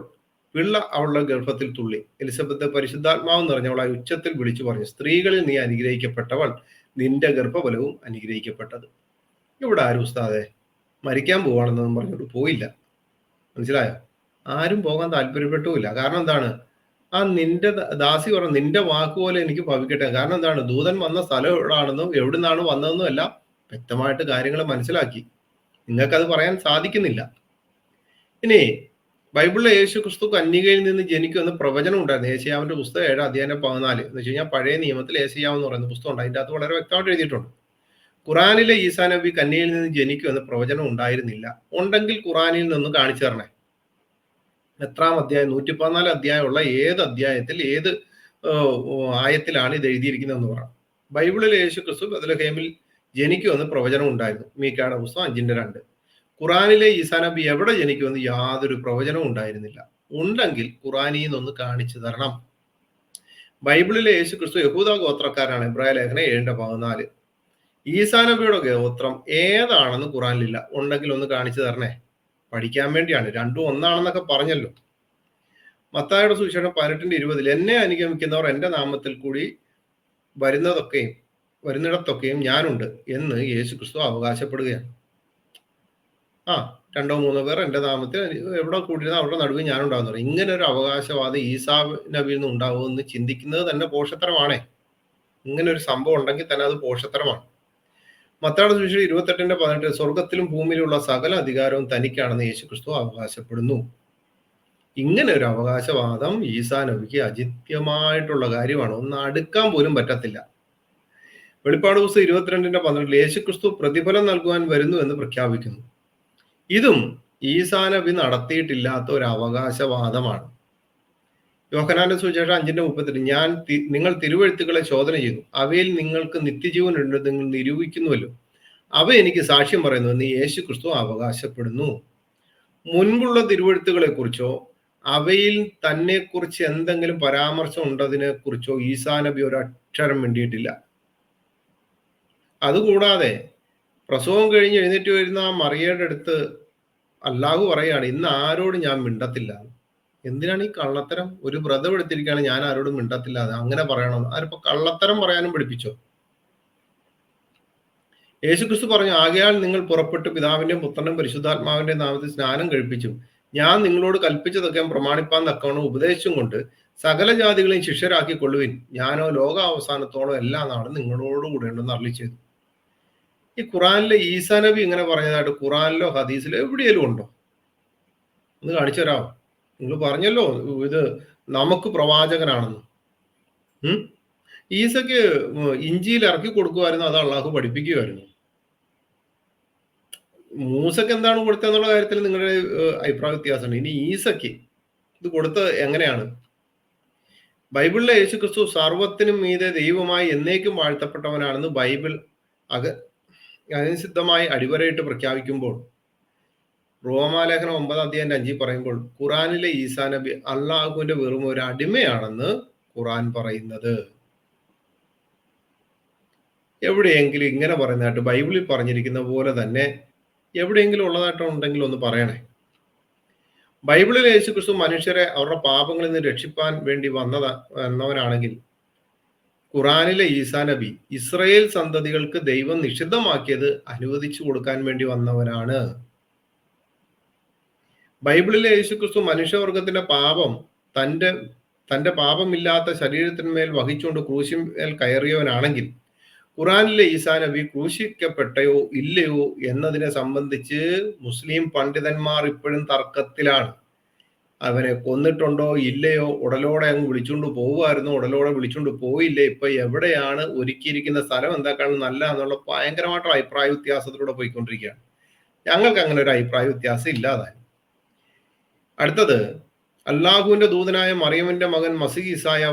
പിള്ള അവളുടെ ഗർഭത്തിൽ തുള്ളി. എലിസബത്ത് പരിശുദ്ധാത്മാവ് നിറഞ്ഞവളായി ഉച്ചത്തിൽ വിളിച്ചു പറഞ്ഞു, സ്ത്രീകളിൽ നീ അനുഗ്രഹിക്കപ്പെട്ടവൾ, നിന്റെ ഗർഭഫലവും അനുഗ്രഹിക്കപ്പെട്ടത്. ഇവിടെ ആരും ഉസ്താദെ മരിക്കാൻ പോവാണെന്നൊന്നും പറഞ്ഞിട്ട് പോയില്ല. മനസ്സിലായോ? ആരും പോകാൻ താല്പര്യപ്പെട്ടുമില്ല. കാരണം എന്താണ്? ആ നിന്റെ ദാസി പറഞ്ഞു നിന്റെ വാക്ക് പോലെ എനിക്ക് ഭവിക്കട്ടെ. കാരണം എന്താണ്? ദൂതൻ വന്ന സ്ഥലം എവിടാണെന്നും എവിടുന്നാണ് വന്നതെന്നും എല്ലാം വ്യക്തമായിട്ട് കാര്യങ്ങൾ മനസ്സിലാക്കി. നിങ്ങൾക്കത് പറയാൻ സാധിക്കുന്നില്ല. ഇനി ബൈബിളിലെ യേശു ക്രിസ്തു കന്യകയിൽ നിന്ന് ജനിക്കുമെന്ന് പ്രവചനം ഉണ്ടായിരുന്നു. ഏശയ്യാവിന്റെ പുസ്തകം 7 അധ്യായം 14 എന്ന് വെച്ച് കഴിഞ്ഞാൽ പഴയ നിയമത്തിൽ ഏശയ്യാവ് എന്ന് പറയുന്ന പുസ്തകം ഉണ്ട്. അതിൻ്റെ അകത്ത് വളരെ വ്യക്തമായിട്ട് എഴുതിയിട്ടുണ്ട്. ഖുറാനിലെ ഈസാ നബി കന്യകയിൽ നിന്ന് ജനിക്കുമെന്ന് പ്രവചനം ഉണ്ടായിരുന്നില്ല. ഉണ്ടെങ്കിൽ ഖുറാനിൽ നിന്ന് കാണിച്ചു തരണേ. എത്രാം അധ്യായം? 114 അധ്യായമുള്ള ഏത് അധ്യായത്തിൽ ഏത് ആയത്തിലാണ് ഇത് എഴുതിയിരിക്കുന്നതെന്ന് പറയാം. ബൈബിളിലെ യേശു ക്രിസ്തു ബത്ലഹേമിൽ ജനിക്കുമെന്ന് പ്രവചനം ഉണ്ടായിരുന്നു. മീക്കയുടെ പുസ്തകം 5:2. ഖുറാനിലെ ഈസാ നബി എവിടെ ജനിക്കുമെന്ന് യാതൊരു പ്രവചനവും ഉണ്ടായിരുന്നില്ല. ഉണ്ടെങ്കിൽ ഖുറാനിൽ നിന്നൊന്ന് കാണിച്ചു തരണം. ബൈബിളിലെ യേശു ക്രിസ്തു യഹൂദ ഗോത്രക്കാരാണ്. എബ്രായ ലേഖനം 7:14. ഈസാ നബിയുടെ ഗോത്രം ഏതാണെന്ന് ഖുറാനിലില്ല. ഉണ്ടെങ്കിൽ ഒന്ന് കാണിച്ചു തരണേ. പഠിക്കാൻ വേണ്ടിയാണ്. രണ്ടും ഒന്നാണെന്നൊക്കെ പറഞ്ഞല്ലോ. മത്തായിയുടെ സുവിശേഷം 18:20 എന്നെ അനുഗമിക്കുന്നവർ എൻ്റെ നാമത്തിൽ കൂടി വരുന്നിടത്തൊക്കെയും ഞാനുണ്ട് എന്ന് യേശു ക്രിസ്തു അവകാശപ്പെടുകയാണ്. 2-3 പേർ എൻ്റെ നാമത്തിൽ എവിടെ കൂടിയിരുന്ന അവരുടെ നടുവിൽ ഞാനുണ്ടാകുന്നു. ഇങ്ങനെ ഒരു അവകാശവാദം ഈസാ നബിയിൽ നിന്ന് ഉണ്ടാവുമെന്ന് ചിന്തിക്കുന്നത് തന്നെ പോഷത്തരമാണേ. ഇങ്ങനെ ഒരു സംഭവം ഉണ്ടെങ്കിൽ തന്നെ അത് പോഷത്തരമാണ്. മത്തായിയുടെ സുവിശേഷം 28:18 സ്വർഗത്തിലും ഭൂമിയിലുള്ള സകല അധികാരവും തനിക്കാണെന്ന് യേശു ക്രിസ്തു അവകാശപ്പെടുന്നു. ഇങ്ങനെ ഒരു അവകാശവാദം ഈസാ നബിക്ക് അജിത്യമായിട്ടുള്ള കാര്യമാണ്. ഒന്ന് അടുക്കാൻ പോലും പറ്റത്തില്ല. വെളിപ്പാട് പുസ്തകം 22:12 യേശു ക്രിസ്തു പ്രതിഫലം നൽകുവാൻ വരുന്നു എന്ന് പ്രഖ്യാപിക്കുന്നു. ഇതും ഈസാ നബി നടത്തിയിട്ടില്ലാത്ത ഒരു അവകാശവാദമാണ്. യോഹന്നാന്റെ സുവിശേഷം 5:32 നിങ്ങൾ തിരുവെഴുത്തുകളെ ശോധന ചെയ്തു, അവയിൽ നിങ്ങൾക്ക് നിത്യജീവൻ ഉണ്ട് നിങ്ങൾ നിരൂപിക്കുന്നുവല്ലോ, അവ എനിക്ക് സാക്ഷ്യം പറയുന്നു എന്ന് യേശു ക്രിസ്തു അവകാശപ്പെടുന്നു. മുൻപുള്ള തിരുവെഴുത്തുകളെ കുറിച്ചോ അവയിൽ തന്നെ കുറിച്ച് എന്തെങ്കിലും പരാമർശം ഉണ്ടതിനെ കുറിച്ചോ ഈസാ നബി ഒരു അക്ഷരം വേണ്ടിയിട്ടില്ല. അതുകൂടാതെ പ്രസവം കഴിഞ്ഞ് എഴുന്നേറ്റ് വരുന്ന ആ മറിയയുടെ അടുത്ത് അല്ലാഹു പറയാണ്, ഇന്ന് ആരോടും ഞാൻ മിണ്ടത്തില്ല. എന്തിനാണ് ഈ കള്ളത്തരം? ഒരു വ്രതം എടുത്തിരിക്കുകയാണ്, ഞാൻ ആരോടും മിണ്ടത്തില്ല. അങ്ങനെ പറയണം. ആരിപ്പോ കള്ളത്തരം പറയാനും പഠിപ്പിച്ചോ? യേശുക്രിസ്തു പറഞ്ഞു, ആകയാൽ നിങ്ങൾ പുറപ്പെട്ട് പിതാവിന്റെയും പുത്രന്റെയും പരിശുദ്ധാത്മാവിന്റെയും നാമത്തിൽ സ്നാനം കഴിപ്പിച്ചും ഞാൻ നിങ്ങളോട് കൽപ്പിച്ചതൊക്കെ പ്രമാണിപ്പാൻ തക്കവണ്ണം ഉപദേശിച്ചും കൊണ്ട് സകല ജാതികളെയും ശിഷ്യരാക്കി കൊള്ളുവിൻ. ഞാനോ ലോകാവസാനത്തോളം എല്ലാ നാളും നിങ്ങളോട് കൂടെ ഉണ്ടെന്ന് അരുളി ചെയ്തു. ഈ ഖുറാനിലെ ഈസാ നബി ഇങ്ങനെ പറഞ്ഞതായിട്ട് ഖുറാനിലോ ഹദീസിലോ എവിടെയെങ്കിലും ഉണ്ടോ? ഒന്ന് കാണിച്ചു തരാമോ? നിങ്ങൾ പറഞ്ഞല്ലോ ഇത് നമുക്ക് പ്രവാചകനാണെന്ന്. ഈസയ്ക്ക് ഇഞ്ചിയിൽ ഇറക്കി കൊടുക്കുമായിരുന്നു, അത് അള്ളാഹു പഠിപ്പിക്കുമായിരുന്നു. മൂസക്ക് എന്താണ് കൊടുത്തതെന്നുള്ള കാര്യത്തിൽ നിങ്ങളുടെ അഭിപ്രായ വ്യത്യാസമുണ്ട്. ഇനി ഈസയ്ക്ക് ഇത് കൊടുത്തത് എങ്ങനെയാണ്? ബൈബിളിലെ യേശു ക്രിസ്തു സർവത്തിനും മീതെ ദൈവമായി എന്നേക്കും വാഴ്ത്തപ്പെട്ടവനാണെന്ന് ബൈബിൾ അനുസിദ്ധമായി അടിവരയിട്ട് പ്രഖ്യാപിക്കുമ്പോൾ, റോമാലേഖനം 9:5 പറയുമ്പോൾ ഖുറാനിലെ ഈസാ നബി അള്ളാഹുവിന്റെ വെറും ഒരു അടിമയാണെന്ന് ഖുറാൻ പറയുന്നത് എവിടെയെങ്കിലും ഇങ്ങനെ പറയുന്നതായിട്ട് ബൈബിളിൽ പറഞ്ഞിരിക്കുന്ന പോലെ തന്നെ എവിടെയെങ്കിലും ഉള്ളതായിട്ടുണ്ടെങ്കിൽ ഒന്ന് പറയണേ. ബൈബിളിൽ യേശു ക്രിസ്തു മനുഷ്യരെ അവരുടെ പാപങ്ങളിൽ നിന്ന് രക്ഷിപ്പാൻ വേണ്ടി വന്നവനാണെങ്കിൽ ഖുറാനിലെ ഈസാ നബി ഇസ്രയേൽ സന്തതികൾക്ക് ദൈവം നിഷിദ്ധമാക്കിയത് അനുവദിച്ചു കൊടുക്കാൻ വേണ്ടി വന്നവനാണ്. ബൈബിളിലെ യേശു ക്രിസ്തു മനുഷ്യവർഗത്തിന്റെ പാപം തന്റെ പാപമില്ലാത്ത ശരീരത്തിന്മേൽ വഹിച്ചുകൊണ്ട് ക്രൂശിന്മേൽ കയറിയവനാണെങ്കിൽ ഖുറാനിലെ ഈസാ നബി ക്രൂശിക്കപ്പെട്ടയോ ഇല്ലയോ എന്നതിനെ സംബന്ധിച്ച് മുസ്ലിം പണ്ഡിതന്മാർ ഇപ്പോഴും തർക്കത്തിലാണ്. അവനെ കൊന്നിട്ടുണ്ടോ ഇല്ലയോ, ഉടലോടെ അങ്ങ് വിളിച്ചുകൊണ്ട് പോവുമായിരുന്നു, ഉടലോടെ വിളിച്ചുകൊണ്ട് പോയില്ലേ, ഇപ്പൊ എവിടെയാണ്, ഒരുക്കിയിരിക്കുന്ന സ്ഥലം എന്താക്കാണ് നല്ല എന്നുള്ള ഭയങ്കരമായിട്ടുള്ള അഭിപ്രായ വ്യത്യാസത്തിലൂടെ പോയിക്കൊണ്ടിരിക്കുകയാണ്. ഞങ്ങൾക്ക് അങ്ങനെ ഒരു അഭിപ്രായ വ്യത്യാസം ഇല്ലാതായി. അടുത്തത്, അല്ലാഹുവിന്റെ ദൂതനായ മറിയമിന്റെ മകൻ മസീഹ് ഈസായെ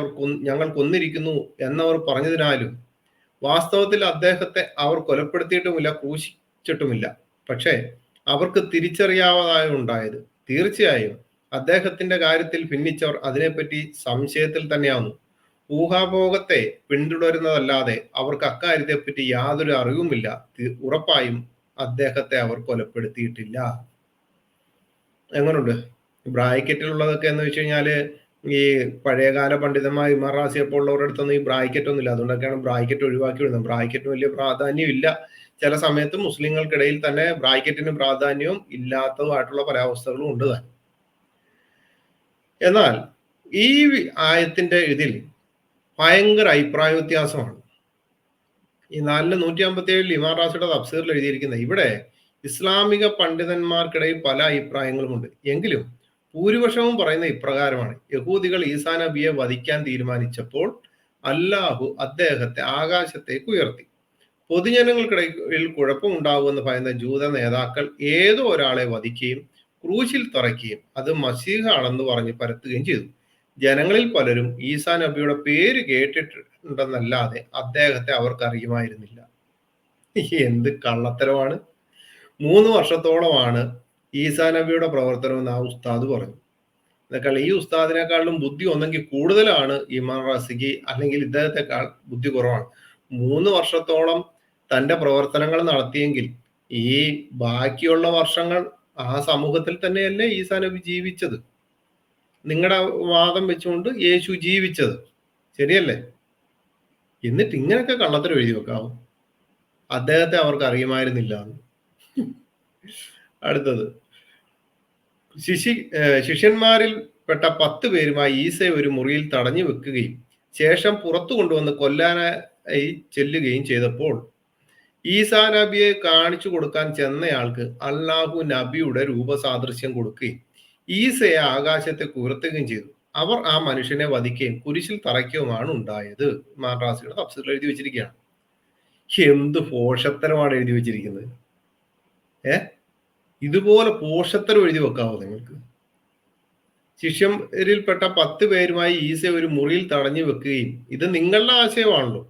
ഞങ്ങൾ കൊന്നിരിക്കുന്നു എന്നവർ പറഞ്ഞതിനാലും വാസ്തവത്തിൽ അദ്ദേഹത്തെ അവർ കൊലപ്പെടുത്തിയിട്ടുമില്ല, ക്രൂശിച്ചിട്ടുമില്ല. പക്ഷേ അവർക്ക് തിരിച്ചറിയാവതായ ഉണ്ടായത്. തീർച്ചയായും അദ്ദേഹത്തിന്റെ കാര്യത്തിൽ ഭിന്നിച്ചവർ അതിനെപ്പറ്റി സംശയത്തിൽ തന്നെയാവുന്നു. ഊഹാഭോഗത്തെ പിന്തുടരുന്നതല്ലാതെ അവർക്ക് അക്കാര്യത്തെപ്പറ്റി യാതൊരു അറിവുമില്ല. ഉറപ്പായും അദ്ദേഹത്തെ അവർ കൊലപ്പെടുത്തിയിട്ടില്ല. എങ്ങനുണ്ട് ബ്രാക്കറ്റിലുള്ളതൊക്കെ എന്ന് വെച്ച് കഴിഞ്ഞാല് ഈ പഴയകാല പണ്ഡിതന്മാർ ഇമറാസിയപ്പോൾ ഉള്ളവരുടെ അടുത്തൊന്നും ഈ ബ്രാക്കറ്റ് ഒന്നും ഇല്ല. അതുകൊണ്ടൊക്കെയാണ് ബ്രാക്കറ്റ് ഒഴിവാക്കി വിടുന്നത്. ബ്രാക്കറ്റിന് വലിയ പ്രാധാന്യം ഇല്ല. ചില സമയത്ത് മുസ്ലിങ്ങൾക്കിടയിൽ തന്നെ ബ്രാക്കറ്റിന് പ്രാധാന്യവും ഇല്ലാത്തതുമായിട്ടുള്ള പല അവസ്ഥകളും ഉണ്ട് താൻ. എന്നാൽ ഈ ആയത്തിന്റെ ഇതിൽ ഭയങ്കര അഭിപ്രായ വ്യത്യാസമാണ്. ഈ 457 ഇമാം റാസിയുടെ തഫ്സീറിൽ എഴുതിയിരിക്കുന്ന ഇവിടെ ഇസ്ലാമിക പണ്ഡിതന്മാർക്കിടയിൽ പല അഭിപ്രായങ്ങളുമുണ്ട്. എങ്കിലും ഭൂരിപക്ഷവും പറയുന്ന ഇപ്രകാരമാണ്: യഹൂദികൾ ഈസാ നബിയെ വധിക്കാൻ തീരുമാനിച്ചപ്പോൾ അല്ലാഹു അദ്ദേഹത്തെ ആകാശത്തേക്ക് ഉയർത്തി. പൊതുജനങ്ങൾക്കിടയിൽ കുഴപ്പമുണ്ടാകുമെന്ന് ഭയന്ന ജൂത നേതാക്കൾ ഏതോ ഒരാളെ വധിക്കുകയും ക്രൂശിൽ തറയ്ക്കുകയും അത് മസീഹ ആണെന്ന് പറഞ്ഞ് പരത്തുകയും ചെയ്തു. ജനങ്ങളിൽ പലരും ഈസാ നബിയുടെ പേര് കേട്ടിട്ടുണ്ടെന്നല്ലാതെ അദ്ദേഹത്തെ അവർക്ക് അറിയുമായിരുന്നില്ല. എന്ത് കള്ളത്തരമാണ്! 3 വർഷത്തോളമാണ് ഈസാ നബിയുടെ പ്രവർത്തനം ആ ഉസ്താദ് പറഞ്ഞു. എന്നേക്കാൾ ഈ ഉസ്താദിനേക്കാളും ബുദ്ധി ഒന്നെങ്കിൽ കൂടുതലാണ് ഇമാം റാസിക്ക്, അല്ലെങ്കിൽ ഇദ്ദേഹത്തെക്കാൾ ബുദ്ധി കുറവാണ്. 3 വർഷത്തോളം തന്റെ പ്രവർത്തനങ്ങൾ നടത്തിയെങ്കിൽ ഈ ബാക്കിയുള്ള വർഷങ്ങൾ ആ സമൂഹത്തിൽ തന്നെയല്ലേ ഈസാ നബി ജീവിച്ചത്? നിങ്ങളുടെ വാദം വെച്ചുകൊണ്ട് യേശു ജീവിച്ചത് ശരിയല്ലേ? എന്നിട്ട് ഇങ്ങനെയൊക്കെ കള്ളത്തരം എഴുതി വെക്കാവും, അദ്ദേഹത്തെ അവർക്ക് അറിയുമായിരുന്നില്ല. അടുത്തത്, ശിഷ്യന്മാരിൽ പെട്ട 10 പേരുമായി ഈസയെ ഒരു മുറിയിൽ തടഞ്ഞു വെക്കുകയും ശേഷം പുറത്തു കൊണ്ടുവന്ന് കൊല്ലാനായി ചെല്ലുകയും ചെയ്തപ്പോൾ ഈസാ നബിയെ കാണിച്ചു കൊടുക്കാൻ ചെന്നയാൾക്ക് അല്ലാഹു നബിയുടെ രൂപസാദൃശ്യം കൊടുക്കുകയും ഈസയെ ആകാശത്തേക്ക് ഉയർത്തുകയും ചെയ്തു. അവർ ആ മനുഷ്യനെ വധിക്കുകയും കുരിശിൽ തറയ്ക്കുകയുമാണ് ഉണ്ടായത്. മാദ്രാസിയുടെ തഫ്സീറിൽ എഴുതി വെച്ചിരിക്കുകയാണ്. എന്ത് പോഷത്തരമാണ് എഴുതി വെച്ചിരിക്കുന്നത്! ഇതുപോലെ പോഷത്തരം എഴുതി വെക്കാവോ നിങ്ങൾക്ക്? ശിഷ്യരിൽപ്പെട്ട 10 പേരുമായി ഈസ ഒരു മുറിയിൽ തടഞ്ഞു വെക്കുകയും, ഇത് നിങ്ങളുടെ ആശയമാണല്ലോ,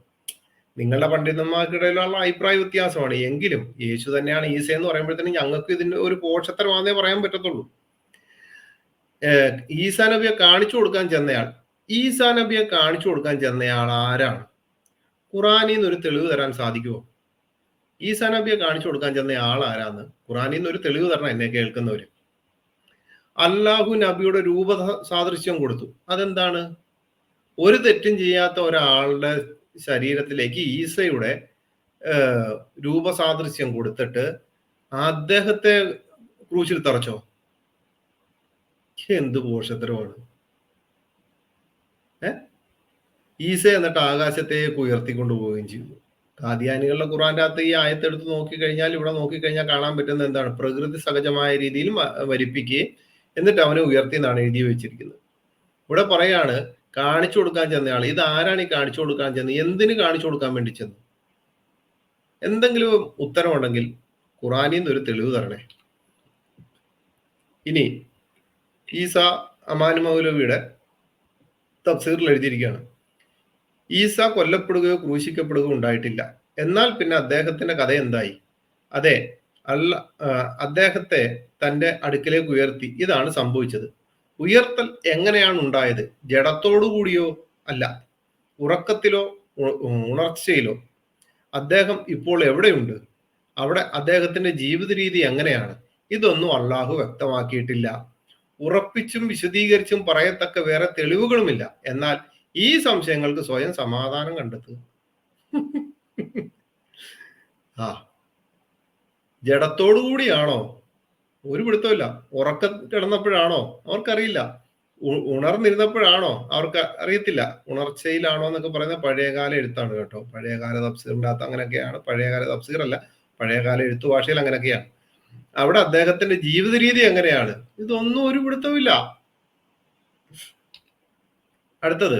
നിങ്ങളുടെ പണ്ഡിതന്മാർക്കിടയിലുള്ള അഭിപ്രായ വ്യത്യാസമാണ്. എങ്കിലും യേശു തന്നെയാണ് ഈസ എന്ന് പറയുമ്പോഴത്തേനും ഞങ്ങൾക്ക് ഇതിന്റെ ഒരു പോഷത്തരമാണെന്നേ പറയാൻ പറ്റത്തുള്ളൂ. ഈസാ നബിയെ കാണിച്ചു കൊടുക്കാൻ ചെന്നയാൾ, ഈസാ നബിയെ കാണിച്ചു കൊടുക്കാൻ ചെന്നയാൾ ആരാണ്? ഖുറാനിൽ നിന്ന് ഒരു തെളിവ് തരാൻ സാധിക്കുമോ? ഈസാ നബിയെ കാണിച്ചു കൊടുക്കാൻ ചെന്ന ആൾ ആരാന്ന് ഖുറാനിൽ നിന്ന് ഒരു തെളിവ് തരണം എന്നെ കേൾക്കുന്നവര്. അല്ലാഹു നബിയുടെ രൂപ സാദൃശ്യം കൊടുത്തു. അതെന്താണ്? ഒരു തെറ്റും ചെയ്യാത്ത ഒരാളുടെ ശരീരത്തിലേക്ക് ഈസയുടെ രൂപസാദൃശ്യം കൊടുത്തിട്ട് അദ്ദേഹത്തെ ക്രൂശിൽ തറച്ചോ? എന്ത് പോഷത്തരമാണ്! ഈസ എന്നിട്ട് ആകാശത്തേക്ക് ഉയർത്തിക്കൊണ്ടു പോവുകയും ചെയ്തു. ഖാദിയാനികളുടെ ഖുറാന്റെ അകത്ത് ഈ ആയത്തെടുത്ത് നോക്കിക്കഴിഞ്ഞാൽ, ഇവിടെ നോക്കിക്കഴിഞ്ഞാൽ കാണാൻ പറ്റുന്ന എന്താണ്? പ്രകൃതി സഹജമായ രീതിയിൽ വരിപ്പിക്കുകയും എന്നിട്ട് അവനെ ഉയർത്തി എന്നാണ് എഴുതി വെച്ചിരിക്കുന്നത്. ഇവിടെ പറയാണ് കാണിച്ചു കൊടുക്കാൻ ചെന്നയാൾ. ഇത് ആരാണ് ഈ കാണിച്ചു കൊടുക്കാൻ ചെന്നത്? എന്തിന് കാണിച്ചു കൊടുക്കാൻ വേണ്ടി ചെന്നു? എന്തെങ്കിലും ഉത്തരവുണ്ടെങ്കിൽ ഖുറാനിൽ നിന്ന് ഒരു തെളിവ് തരണേ. ഇനി ഈസ അമാൻ മൗലവിയുടെ തഫ്സീറിൽ എഴുതിയിരിക്കുകയാണ്: ഈസ കൊല്ലപ്പെടുകയോ ക്രൂശിക്കപ്പെടുകയോ ഉണ്ടായിട്ടില്ല. എന്നാൽ പിന്നെ അദ്ദേഹത്തിന്റെ കഥ എന്തായി? അതെ, അദ്ദേഹത്തെ തന്റെ അടുക്കിലേക്ക് ഉയർത്തി. ഇതാണ് സംഭവിച്ചത്. ഉയർത്തൽ എങ്ങനെയാണ് ഉണ്ടായത്? ജഡത്തോടു കൂടിയോ? അല്ല. ഉറക്കത്തിലോ ഉണർച്ചയിലോ? അദ്ദേഹം ഇപ്പോൾ എവിടെയുണ്ട്? അവിടെ അദ്ദേഹത്തിന്റെ ജീവിത രീതി എങ്ങനെയാണ്? ഇതൊന്നും അള്ളാഹു വ്യക്തമാക്കിയിട്ടില്ല. ഉറപ്പിച്ചും വിശദീകരിച്ചും പറയത്തക്ക വേറെ തെളിവുകളുമില്ല. എന്നാൽ ഈ സംശയങ്ങൾക്ക് സ്വയം സമാധാനം കണ്ടെത്തുക. ജഡത്തോടു കൂടിയാണോ? ഒരു പിടുത്തമില്ല. ഉറക്കം കിടന്നപ്പോഴാണോ? അവർക്കറിയില്ല. ഉണർന്നിരുന്നപ്പോഴാണോ? അവർക്ക് അറിയത്തില്ല. ഉണർച്ചയിലാണോ എന്നൊക്കെ പറയുന്ന പഴയകാല എഴുത്താണ് കേട്ടോ. പഴയകാല തഫ്സീറിൻ്റെ അകത്ത് അങ്ങനെയൊക്കെയാണ്. പഴയകാല തഫ്സീറല്ല, പഴയകാല എഴുത്തു ഭാഷയിൽ അങ്ങനെയൊക്കെയാണ്. അവിടെ അദ്ദേഹത്തിന്റെ ജീവിത രീതി എങ്ങനെയാണ്? ഇതൊന്നും ഒരു പിടുത്തമില്ല. അടുത്തത്,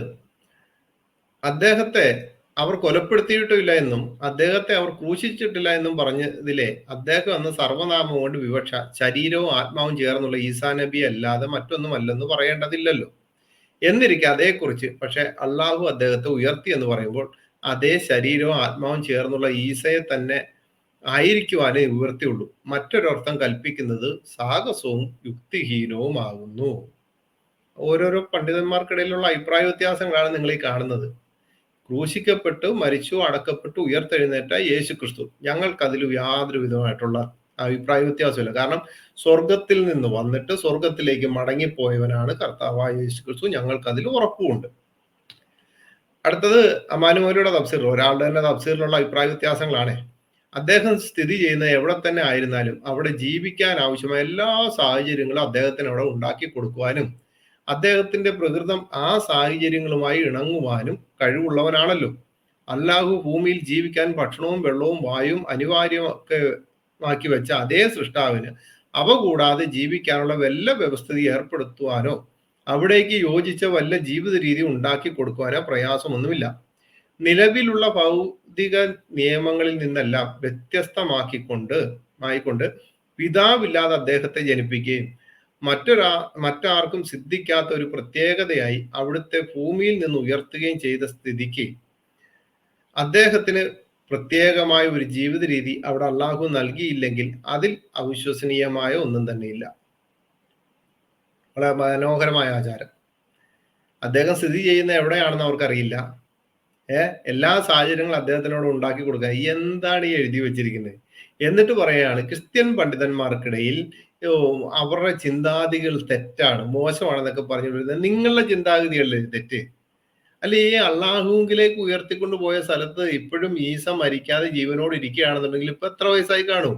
അദ്ദേഹത്തെ അവർ കൊലപ്പെടുത്തിയിട്ടില്ല എന്നും അദ്ദേഹത്തെ അവർ ക്രൂശിച്ചിട്ടില്ല എന്നും പറഞ്ഞതിലെ അദ്ദേഹം എന്ന സർവനാമം കൊണ്ട് വിവക്ഷ ശരീരവും ആത്മാവും ചേർന്നുള്ള ഈസാ നബി അല്ലാതെ മറ്റൊന്നുമല്ലെന്ന് പറയേണ്ടതില്ലല്ലോ. എന്നിരിക്കെ അതേക്കുറിച്ച് പക്ഷെ അള്ളാഹു അദ്ദേഹത്തെ ഉയർത്തി എന്ന് പറയുമ്പോൾ അതേ ശരീരവും ആത്മാവും ചേർന്നുള്ള ഈസയെ തന്നെ ആയിരിക്കുവാനേ ഉയർത്തിയുള്ളൂ. മറ്റൊരർത്ഥം കൽപ്പിക്കുന്നത് സാഹസവും യുക്തിഹീനവുമാകുന്നു. ഓരോരോ പണ്ഡിതന്മാർക്കിടയിലുള്ള അഭിപ്രായ വ്യത്യാസങ്ങളാണ് നിങ്ങൾ ഈ കാണുന്നത്. ക്രൂശിക്കപ്പെട്ടു, മരിച്ചു, അടക്കപ്പെട്ടു, ഉയർത്തെഴുന്നേറ്റ യേശു ക്രിസ്തു, ഞങ്ങൾക്കതിൽ യാതൊരു വിധമായിട്ടുള്ള അഭിപ്രായ വ്യത്യാസമില്ല. കാരണം സ്വർഗത്തിൽ നിന്ന് വന്നിട്ട് സ്വർഗത്തിലേക്ക് മടങ്ങിപ്പോയവനാണ് കർത്താവായ യേശു ക്രിസ്തു. ഞങ്ങൾക്കതിൽ ഉറപ്പുമുണ്ട്. അടുത്തത് അമാനുമോലിയുടെ തഫ്സീർ, ഒരാളുടെ തന്നെ തഫ്സീറിലുള്ള അഭിപ്രായ വ്യത്യാസങ്ങളാണ്. അദ്ദേഹം സ്ഥിതി ചെയ്യുന്ന എവിടെ തന്നെ ആയിരുന്നാലും അവിടെ ജീവിക്കാൻ ആവശ്യമായ എല്ലാ സാഹചര്യങ്ങളും അദ്ദേഹത്തിന് അവിടെ ഉണ്ടാക്കി കൊടുക്കുവാനും അദ്ദേഹത്തിന്റെ പ്രകൃതം ആ സാഹചര്യങ്ങളുമായി ഇണങ്ങുവാനും കഴിവുള്ളവനാണല്ലോ. അല്ലാഹു ഭൂമിയിൽ ജീവിക്കാൻ ഭക്ഷണവും വെള്ളവും വായുവും അനിവാര്യമൊക്കെ ആക്കി വെച്ച അതേ സൃഷ്ടാവിന് അവ കൂടാതെ ജീവിക്കാനുള്ള വല്ല വ്യവസ്ഥിതി ഏർപ്പെടുത്തുവാനോ അവിടേക്ക് യോജിച്ച വല്ല ജീവിത രീതി ഉണ്ടാക്കി കൊടുക്കുവാനോ പ്രയാസമൊന്നുമില്ല. നിലവിലുള്ള ഭൗതിക നിയമങ്ങളിൽ നിന്നെല്ലാം വ്യത്യസ്തമാക്കിക്കൊണ്ട് പിതാവില്ലാതെ അദ്ദേഹത്തെ ജനിപ്പിക്കുകയും മറ്റാർക്കും സിദ്ധിക്കാത്ത ഒരു പ്രത്യേകതയായി അവിടുത്തെ ഭൂമിയിൽ നിന്ന് ഉയർത്തുകയും ചെയ്ത സ്ഥിതിക്ക് അദ്ദേഹത്തിന് പ്രത്യേകമായ ഒരു ജീവിത രീതി അവിടെ അള്ളാഹു നൽകിയില്ലെങ്കിൽ അതിൽ അവിശ്വസനീയമായ ഒന്നും തന്നെയില്ല. വളരെ മനോഹരമായ ആചാരം. അദ്ദേഹം സ്ഥിതി ചെയ്യുന്ന എവിടെയാണെന്ന് അവർക്കറിയില്ല. എല്ലാ സാഹചര്യങ്ങളും അദ്ദേഹത്തിനോട് ഉണ്ടാക്കി കൊടുക്കുക. എന്താണ് ഈ എഴുതി വെച്ചിരിക്കുന്നത്? എന്നിട്ട് പറയുകയാണ് ക്രിസ്ത്യൻ പണ്ഡിതന്മാർക്കിടയിൽ അവരുടെ ചിന്താഗതികൾ തെറ്റാണ്, മോശമാണെന്നൊക്കെ പറഞ്ഞു വരുന്നത്. നിങ്ങളുടെ ചിന്താഗതികളിൽ തെറ്റ് അല്ല. ഈ അള്ളാഹുവിലേക്ക് ഉയർത്തിക്കൊണ്ട് പോയ സ്ഥലത്ത് ഇപ്പോഴും ഈസ മരിക്കാതെ ജീവനോട് ഇരിക്കുകയാണെന്നുണ്ടെങ്കിൽ ഇപ്പൊ എത്ര വയസ്സായി കാണും?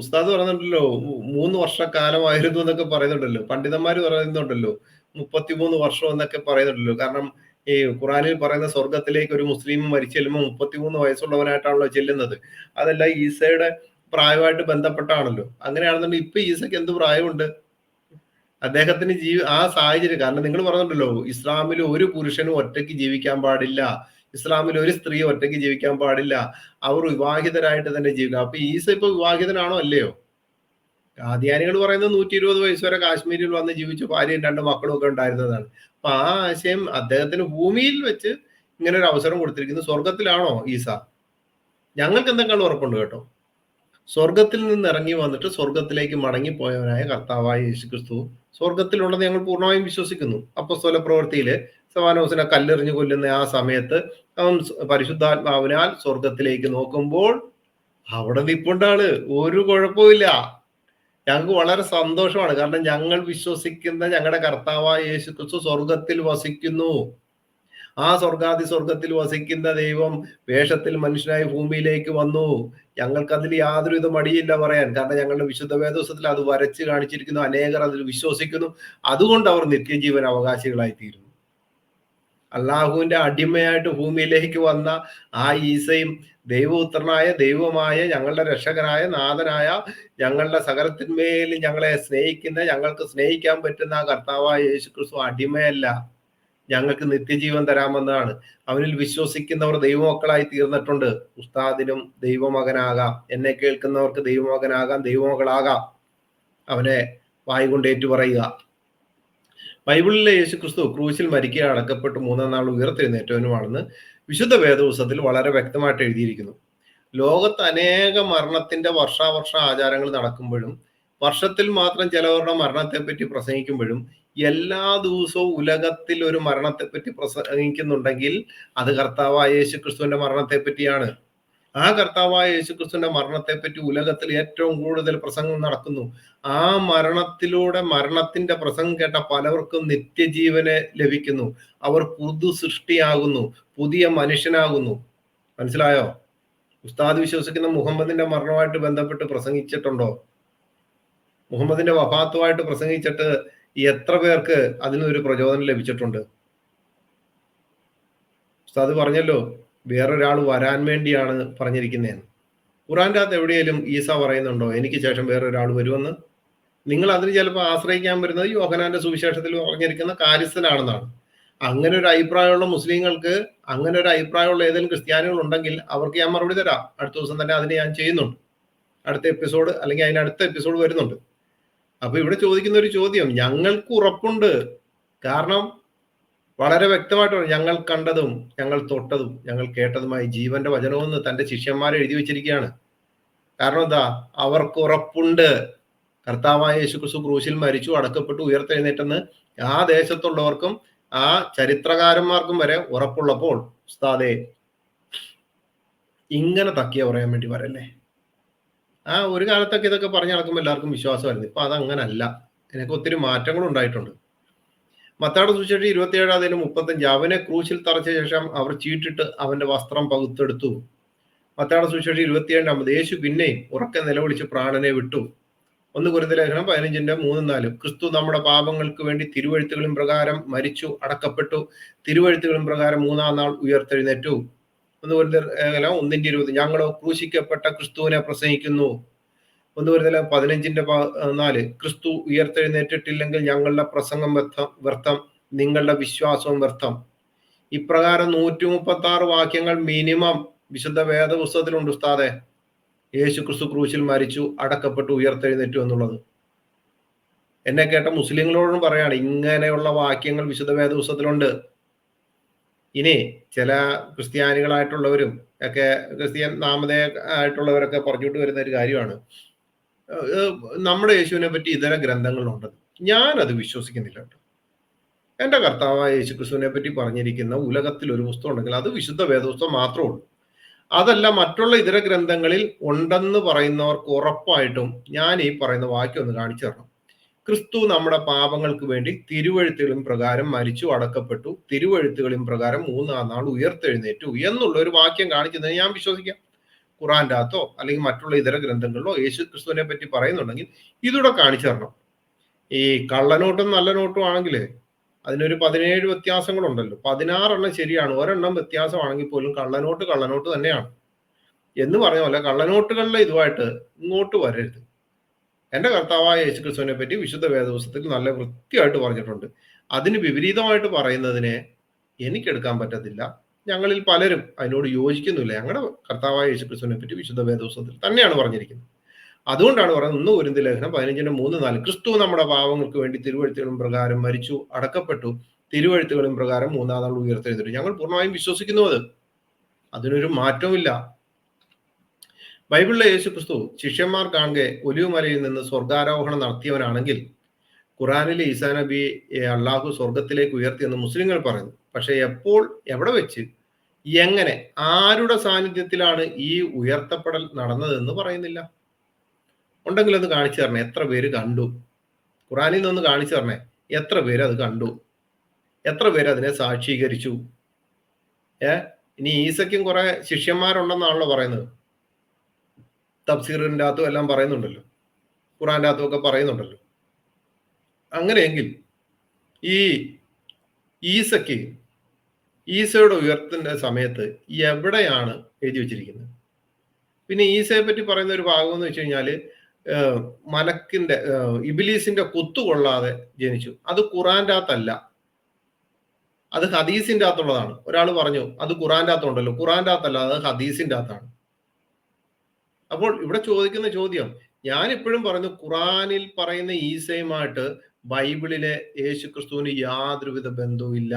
ഉസ്താദ് പറയുന്നുണ്ടല്ലോ 3 വർഷക്കാലമായിരുന്നു എന്നൊക്കെ പറയുന്നുണ്ടല്ലോ. പണ്ഡിതന്മാര് പറയുന്നുണ്ടല്ലോ 33 വർഷം എന്നൊക്കെ പറയുന്നുണ്ടല്ലോ. കാരണം ഈ ഖുറാനിൽ പറയുന്ന സ്വർഗത്തിലേക്ക് ഒരു മുസ്ലിം മരിച്ചു ചെല്ലുമ്പോൾ 33 വയസ്സുള്ളവനായിട്ടാണല്ലോ ചെല്ലുന്നത്. അതല്ല ഈസയുടെ പ്രായമായിട്ട് ബന്ധപ്പെട്ടാണല്ലോ. അങ്ങനെയാണെന്നുണ്ടെങ്കിൽ ഇപ്പൊ ഈസയ്ക്ക് എന്ത് പ്രായമുണ്ട്? അദ്ദേഹത്തിന് ആ സാഹചര്യം, കാരണം നിങ്ങൾ പറഞ്ഞിട്ടുണ്ടല്ലോ ഇസ്ലാമിൽ ഒരു പുരുഷനും ഒറ്റയ്ക്ക് ജീവിക്കാൻ പാടില്ല, ഇസ്ലാമിൽ ഒരു സ്ത്രീ ഒറ്റയ്ക്ക് ജീവിക്കാൻ പാടില്ല, അവർ വിവാഹിതരായിട്ട് തന്നെ ജീവിക്കാം. അപ്പൊ ഈസ ഇപ്പൊ വിവാഹിതനാണോ അല്ലയോ? ഖാദിയാനികൾ പറയുന്നത് 120 വയസ്സ് വരെ കാശ്മീരിൽ വന്ന് ജീവിച്ചു ഭാര്യയും 2 മക്കളും ഒക്കെ ഉണ്ടായിരുന്നതാണ്. അപ്പൊ ആ ആശയം അദ്ദേഹത്തിന് ഭൂമിയിൽ വെച്ച് ഇങ്ങനെ ഒരു അവസരം കൊടുത്തിരിക്കുന്നു. സ്വർഗത്തിലാണോ ഈസ? ഞങ്ങൾക്ക് എന്തെങ്കിലും ഉറപ്പുണ്ട് കേട്ടോ. സ്വർഗത്തിൽ നിന്ന് ഇറങ്ങി വന്നിട്ട് സ്വർഗത്തിലേക്ക് മടങ്ങിപ്പോയവനായ കർത്താവായ യേശുക്രിസ്തു സ്വർഗത്തിലുണ്ടെന്ന് ഞങ്ങൾ പൂർണ്ണമായും വിശ്വസിക്കുന്നു. അപ്പോസ്തല പ്രവൃത്തിയില് സ്തഫാനോസിനെ കല്ലെറിഞ്ഞു കൊല്ലുന്ന ആ സമയത്ത് അവൻ പരിശുദ്ധാത്മാവിനാൽ സ്വർഗത്തിലേക്ക് നോക്കുമ്പോൾ അവിടെ നിപ്പുണ്ടാണ്. ഒരു കുഴപ്പമില്ല. ഞങ്ങൾക്ക് വളരെ സന്തോഷമാണ്. കാരണം ഞങ്ങൾ വിശ്വസിക്കുന്ന ഞങ്ങളുടെ കർത്താവായ യേശുക്രിസ്തു സ്വർഗത്തിൽ വസിക്കുന്നു. ആ സ്വർഗത്തിൽ വസിക്കുന്ന ദൈവം വേഷത്തിൽ മനുഷ്യനായി ഭൂമിയിലേക്ക് വന്നു. ഞങ്ങൾക്കതിൽ യാതൊരുവിധ മടിയില്ല പറയാൻ. കാരണം ഞങ്ങളുടെ വിശുദ്ധ വേദപുസ്തകത്തിൽ അത് വരച്ച് കാണിച്ചിരിക്കുന്നു. അനേകർ അതിൽ വിശ്വസിക്കുന്നു. അതുകൊണ്ട് അവർ നിത്യജീവൻ അവകാശികളായി തീരുന്നു. അള്ളാഹുവിന്റെ അടിമയായിട്ട് ഭൂമിയിലേക്ക് വന്ന ആ ഈസയും ദൈവപുത്രനായ ദൈവമായ ഞങ്ങളുടെ രക്ഷകനായ നാഥനായ ഞങ്ങളുടെ സകലത്തിന്മേൽ ഞങ്ങളെ സ്നേഹിക്കുന്ന, ഞങ്ങൾക്ക് സ്നേഹിക്കാൻ പറ്റുന്ന ആ കർത്താവായ യേശുക്രിസ്തു അടിമയല്ല, ഞങ്ങൾക്ക് നിത്യജീവൻ തരാമെന്നാണ്. അവനിൽ വിശ്വസിക്കുന്നവർ ദൈവമക്കളായി തീർന്നിട്ടുണ്ട്. ഉസ്താദിനും ദൈവമകനാകാം, എന്നെ കേൾക്കുന്നവർക്ക് ദൈവമകനാകാം, ദൈവമകളാകാം. അവനെ വായി കൊണ്ട് ഏറ്റുപറയുക. ബൈബിളിലെ യേശുക്രിസ്തു ക്രൂശിൽ മരിക്കുക, അടക്കപ്പെട്ട് 3-ാം നാൾ ഉയർത്തെഴുന്നേറ്റവനുമാണെന്ന് വിശുദ്ധ വേദപുസ്തകത്തിൽ വളരെ വ്യക്തമായിട്ട് എഴുതിയിരിക്കുന്നു. ലോകത്ത് അനേക മരണത്തിന്റെ വർഷാവർഷ ആചാരങ്ങൾ നടക്കുമ്പോഴും വർഷത്തിൽ മാത്രം ചിലവരുടെ മരണത്തെപ്പറ്റി പ്രസംഗിക്കുമ്പോഴും എല്ലാ ദിവസവും ഉലകത്തിൽ ഒരു മരണത്തെപ്പറ്റി പ്രസംഗിക്കുന്നുണ്ടെങ്കിൽ അത് കർത്താവായ യേശുക്രിസ്തുവിന്റെ മരണത്തെ പറ്റിയാണ്. ആ കർത്താവായ യേശുക്രിസ്തുവിന്റെ മരണത്തെപ്പറ്റി ഉലകത്തിൽ ഏറ്റവും കൂടുതൽ പ്രസംഗം നടക്കുന്നു. ആ മരണത്തിന്റെ പ്രസംഗം കേട്ട പലർക്കും നിത്യജീവനെ ലഭിക്കുന്നു. അവർ പുതു സൃഷ്ടിയാകുന്നു, പുതിയ മനുഷ്യനാകുന്നു. മനസ്സിലായോ? ഉസ്താദ് വിശ്വസിക്കുന്ന മുഹമ്മദിന്റെ മരണവുമായിട്ട് ബന്ധപ്പെട്ട് പ്രസംഗിച്ചിട്ടുണ്ടോ? മുഹമ്മദിന്റെ വഫാത്തുമായിട്ട് പ്രസംഗിച്ചിട്ട് എത്ര പേർക്ക് അതിനൊരു പ്രചോദനം ലഭിച്ചിട്ടുണ്ട്? ഉസ്താദ് പറഞ്ഞല്ലോ വേറൊരാൾ വരാൻ വേണ്ടിയാണ് പറഞ്ഞിരിക്കുന്നതെന്ന്. ഖുറാന്റെ അകത്ത് എവിടെയെങ്കിലും ഈസ പറയുന്നുണ്ടോ എനിക്ക് ശേഷം വേറൊരാൾ വരുമെന്ന്? നിങ്ങൾ അതിന് ചിലപ്പോൾ ആശ്രയിക്കാൻ വരുന്നത് യോഹന്നാന്റെ സുവിശേഷത്തിൽ പറഞ്ഞിരിക്കുന്ന കാര്യസ്ഥനാണെന്നാണ്. അങ്ങനെ ഒരു അഭിപ്രായമുള്ള മുസ്ലിങ്ങൾക്ക്, അങ്ങനെ ഒരു അഭിപ്രായമുള്ള ഏതെങ്കിലും ക്രിസ്ത്യാനികൾ ഉണ്ടെങ്കിൽ അവർക്ക് ഞാൻ മറുപടി തരാം. അടുത്ത ദിവസം തന്നെ അതിന് ഞാൻ ചെയ്യുന്നുണ്ട്. അടുത്ത എപ്പിസോഡ് അല്ലെങ്കിൽ അതിനടുത്ത എപ്പിസോഡ് വരുന്നുണ്ട്. അപ്പൊ ഇവിടെ ചോദിക്കുന്ന ഒരു ചോദ്യം ഞങ്ങൾക്ക് ഉറപ്പുണ്ട്. കാരണം വളരെ വ്യക്തമായിട്ട് ഞങ്ങൾ കണ്ടതും ഞങ്ങൾ തൊട്ടതും ഞങ്ങൾ കേട്ടതുമായി ജീവന്റെ വചനമെന്ന് തന്റെ ശിഷ്യന്മാരെ എഴുതി വെച്ചിരിക്കുകയാണ്. കാരണം എന്താ? അവർക്ക് ഉറപ്പുണ്ട്. കർത്താവായ യേശുക്രിസ്തു ക്രൂശിൽ മരിച്ചു, അടക്കപ്പെട്ടു, ഉയർത്തെഴുന്നേറ്റെന്ന് ആ ദേശത്തുള്ളവർക്കും ആ ചരിത്രകാരന്മാർക്കും വരെ ഉറപ്പുള്ളപ്പോൾ ഉസ്താദേ ഇങ്ങനെ തക്കിയ പറയാൻ വേണ്ടി വരല്ലേ? ആ ഒരു കാലത്തൊക്കെ ഇതൊക്കെ പറഞ്ഞു നടക്കുമ്പോൾ എല്ലാവർക്കും വിശ്വാസമായിരുന്നു. ഇപ്പൊ അതങ്ങനല്ല. എനിക്ക് ഒത്തിരി മാറ്റങ്ങൾ ഉണ്ടായിട്ടുണ്ട്. മത്തായിയുടെ സുവിശേഷം 27:35 അവനെ ക്രൂശിൽ തറച്ച ശേഷം അവർ ചീട്ടിട്ട് അവന്റെ വസ്ത്രം പകുത്തെടുത്തു. മത്തായിയുടെ സുവിശേഷം 27:50 യേശു പിന്നെയും ഉറക്കെ നിലവിളിച്ച് പ്രാണനെ വിട്ടു. 1 കൊരിന്ത്യർ ലേഖനം 15:3-4. ക്രിസ്തു നമ്മുടെ പാപങ്ങൾക്ക് വേണ്ടി തിരുവെഴുത്തുകളും പ്രകാരം മരിച്ചു അടക്കപ്പെട്ടു, തിരുവെഴുത്തുകളും പ്രകാരം 3-ാം നാൾ ഉയർത്തെഴുന്നേറ്റു. 1 കൊരിന്ത്യർ ലേഖനം 1:20. ഞങ്ങളോ ക്രൂശിക്കപ്പെട്ട ക്രിസ്തുവിനെ പ്രസംഗിക്കുന്നു. 1 കൊരിന്ത്യർ 15:4. ക്രിസ്തു ഉയർത്തെഴുന്നേറ്റിട്ടില്ലെങ്കിൽ ഞങ്ങളുടെ പ്രസംഗം വ്യർത്ഥം, നിങ്ങളുടെ വിശ്വാസവും വ്യർത്ഥം. ഇപ്രകാരം 136 വാക്യങ്ങൾ മിനിമം വിശുദ്ധ വേദപുസ്തകത്തിലുണ്ട് ഉസ്താദെ. യേശു ക്രിസ്തു ക്രൂശിൽ മരിച്ചു അടക്കപ്പെട്ടു ഉയർത്തെഴുന്നേറ്റു എന്നുള്ളത്. എന്നെ കേട്ട മുസ്ലിങ്ങളോടും പറയാണ്, ഇങ്ങനെയുള്ള വാക്യങ്ങൾ വിശുദ്ധ വേദപുസ്തകത്തിലുണ്ട്. ഇനി ചില ക്രിസ്ത്യാനികളായിട്ടുള്ളവരും ഒക്കെ ക്രിസ്ത്യൻ നാമധേയ ആയിട്ടുള്ളവരൊക്കെ പറഞ്ഞിട്ട് വരുന്ന ഒരു കാര്യമാണ്, നമ്മുടെ യേശുവിനെ പറ്റി ഇതര ഗ്രന്ഥങ്ങളുണ്ട്. ഞാനത് വിശ്വസിക്കുന്നില്ല കേട്ടോ. എന്റെ കർത്താവായ യേശു ക്രിസ്തുവിനെ പറ്റി പറഞ്ഞിരിക്കുന്ന ഉലകത്തിൽ ഒരു പുസ്തകം ഉണ്ടെങ്കിൽ അത് വിശുദ്ധ വേദപുസ്തകം മാത്രമേ ഉള്ളൂ. അതല്ല മറ്റുള്ള ഇതര ഗ്രന്ഥങ്ങളിൽ ഉണ്ടെന്ന് പറയുന്നവർക്ക് ഉറപ്പായിട്ടും ഞാൻ ഈ പറയുന്ന വാക്യം ഒന്ന് കാണിച്ചു തരണം. ക്രിസ്തു നമ്മുടെ പാപങ്ങൾക്ക് വേണ്ടി തിരുവെഴുത്തുകളും പ്രകാരം മരിച്ചു അടക്കപ്പെട്ടു, തിരുവെഴുത്തുകളും പ്രകാരം 3-ാം നാൾ ഉയർത്തെഴുന്നേറ്റു എന്നുള്ള ഒരു വാക്യം കാണിക്കുന്നത് ഞാൻ വിശ്വസിക്കാം. ഖുറാന്റെ അകത്തോ അല്ലെങ്കിൽ മറ്റുള്ള ഇതര ഗ്രന്ഥങ്ങളിലോ യേശു ക്രിസ്തുവിനെ പറ്റി പറയുന്നുണ്ടെങ്കിൽ ഇതൂടെ കാണിച്ചു തരണം. ഈ കള്ളനോട്ടും നല്ല നോട്ടും ആണെങ്കിൽ അതിനൊരു 17 വ്യത്യാസങ്ങളുണ്ടല്ലോ. 16 ശരിയാണ്, ഒരെണ്ണം വ്യത്യാസമാണെങ്കിൽ പോലും കള്ളനോട്ട് തന്നെയാണ് എന്ന് പറഞ്ഞ പോലെ കള്ളനോട്ടുകളിലെ ഇതുമായിട്ട് ഇങ്ങോട്ട് വരരുത്. എന്റെ കർത്താവായ യേശു ക്രിസ്തുവിനെ പറ്റി വിശുദ്ധ വേദപുസ്തകത്തിൽ നല്ല വൃത്തിയായിട്ട് പറഞ്ഞിട്ടുണ്ട്. അതിന് വിപരീതമായിട്ട് പറയുന്നതിനെ എനിക്കെടുക്കാൻ പറ്റത്തില്ല. ഞങ്ങളിൽ പലരും അതിനോട് യോജിക്കുന്നില്ല. ഞങ്ങളുടെ കർത്താവായ യേശു ക്രിസ്തുവിനെ പറ്റി വിശുദ്ധ വേദപുസ്തകത്തിൽ തന്നെയാണ് പറഞ്ഞിരിക്കുന്നത്. അതുകൊണ്ടാണ് പറയുന്നത് 1 കൊരിന്ത്യർ ലേഖനം 15:3-4. ക്രിസ്തു നമ്മുടെ പാവങ്ങൾക്ക് വേണ്ടി തിരുവെഴുത്തുകളും പ്രകാരം മരിച്ചു അടക്കപ്പെട്ടു, തിരുവെഴുത്തുകളും പ്രകാരം 3-ാം നാൾ ഉയർത്തെഴുന്നേറ്റു. ഞങ്ങൾ പൂർണ്ണമായും വിശ്വസിക്കുന്നു. അതിനൊരു മാറ്റവുമില്ല. ബൈബിളിലെ യേശു ക്രിസ്തു ശിഷ്യന്മാർ കാണുക ഒലിവുമലയിൽ നിന്ന് സ്വർഗാരോഹണം നടത്തിയവനാണെങ്കിൽ ഖുറാനിലെ ഈസാ നബിയെ അള്ളാഹു സ്വർഗത്തിലേക്ക് ഉയർത്തിയെന്ന് മുസ്ലിങ്ങൾ പറയുന്നു. പക്ഷെ എപ്പോൾ, എവിടെ വെച്ച്, എങ്ങനെ, ആരുടെ സാന്നിധ്യത്തിലാണ് ഈ ഉയർത്തപ്പെടൽ നടന്നതെന്ന് പറയുന്നില്ല. ഉണ്ടെങ്കിൽ ഒന്ന് കാണിച്ചു തരണേ. എത്ര പേര് കണ്ടു? ഖുറാനിൽ നിന്നൊന്ന് കാണിച്ചു തരണേ. എത്ര പേര് അത് കണ്ടു? എത്ര പേര് അതിനെ സാക്ഷീകരിച്ചു? ഇനി ഈസയ്ക്കും കുറെ ശിഷ്യന്മാരുണ്ടെന്നാണല്ലോ പറയുന്നത്. തഫ്സീറിന്റെ അകത്തും എല്ലാം പറയുന്നുണ്ടല്ലോ, ഖുറാന്റെ അകത്തും ഒക്കെ പറയുന്നുണ്ടല്ലോ. അങ്ങനെയെങ്കിൽ ഈ ഈസയുടെ ഉയർത്തിന്റെ സമയത്ത് എവിടെയാണ് എഴുതി വെച്ചിരിക്കുന്നത്? പിന്നെ ഈസയെ പറ്റി പറയുന്ന ഒരു ഭാഗം എന്ന് വെച്ച് കഴിഞ്ഞാല് മലക്കിന്റെ ഇബിലീസിന്റെ കുത്തുകൊള്ളാതെ ജനിച്ചു. അത് ഖുറാന്റെ അകത്തല്ല, അത് ഹദീസിന്റെ അകത്തുള്ളതാണ്. ഒരാൾ പറഞ്ഞു അത് ഖുറാന്റെ അകത്തുണ്ടല്ലോ. ഖുറാന്റെ അകത്തല്ല, അത് ഹദീസിന്റെ അകത്താണ്. അപ്പോൾ ഇവിടെ ചോദിക്കുന്ന ചോദ്യം, ഞാൻ ഇപ്പോഴും പറഞ്ഞു, ഖുറാനിൽ പറയുന്ന ഈസയുമായിട്ട് ബൈബിളിലെ യേശു ക്രിസ്തുവിന് യാതൊരുവിധ ബന്ധവും ഇല്ല.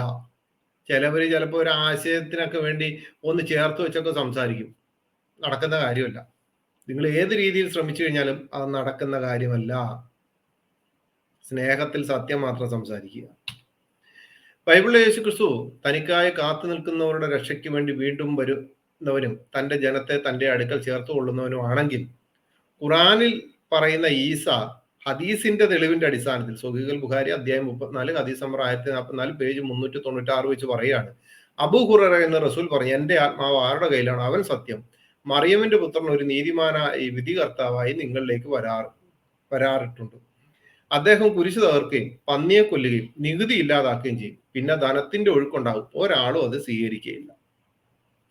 ചിലവര് ചിലപ്പോൾ ഒരു ആശയത്തിനൊക്കെ വേണ്ടി ഒന്ന് ചേർത്ത് വെച്ചൊക്കെ സംസാരിക്കും. നടക്കുന്ന കാര്യമല്ല. നിങ്ങൾ ഏത് രീതിയിൽ ശ്രമിച്ചു കഴിഞ്ഞാലും അത് നടക്കുന്ന കാര്യമല്ല. സ്നേഹത്തിൽ സത്യം മാത്രം സംസാരിക്കുക. ബൈബിളിലെ യേശു ക്രിസ്തു തനിക്കായി കാത്തു നിൽക്കുന്നവരുടെ രക്ഷയ്ക്ക് വേണ്ടി വീണ്ടും വരുന്നവനും തന്റെ ജനത്തെ തന്റെ അടുക്കൽ ചേർത്ത് കൊള്ളുന്നവനും ആണെങ്കിൽ ഖുറാനിൽ പറയുന്ന ഈസ ഹദീസിന്റെ തെളിവിന്റെ അടിസ്ഥാനത്തിൽ സ്വഹീഹുൽ ബുഖാരി അധ്യായം 34 ഹദീസ് നമ്പർ 1044 പേജ് 396 വെച്ച് പറയുകയാണ്, അബൂ ഹുറൈറ എന്ന റസൂൽ പറഞ്ഞു, എന്റെ ആത്മാവ് ആരുടെ കയ്യിലാണ് അവൻ സത്യം. മറിയമിന്റെ പുത്രൻ ഒരു നീതിമാനായി വിധികർത്താവായി നിങ്ങളിലേക്ക് വരാറിട്ടുണ്ട്. അദ്ദേഹം കുരിശ് തകർക്കുകയും പന്നിയെ കൊല്ലുകയും നികുതി ഇല്ലാതാക്കുകയും ചെയ്യും. പിന്നെ ധനത്തിന്റെ ഒഴുക്കുണ്ടാകും, ഒരാളും അത് സ്വീകരിക്കുകയില്ല.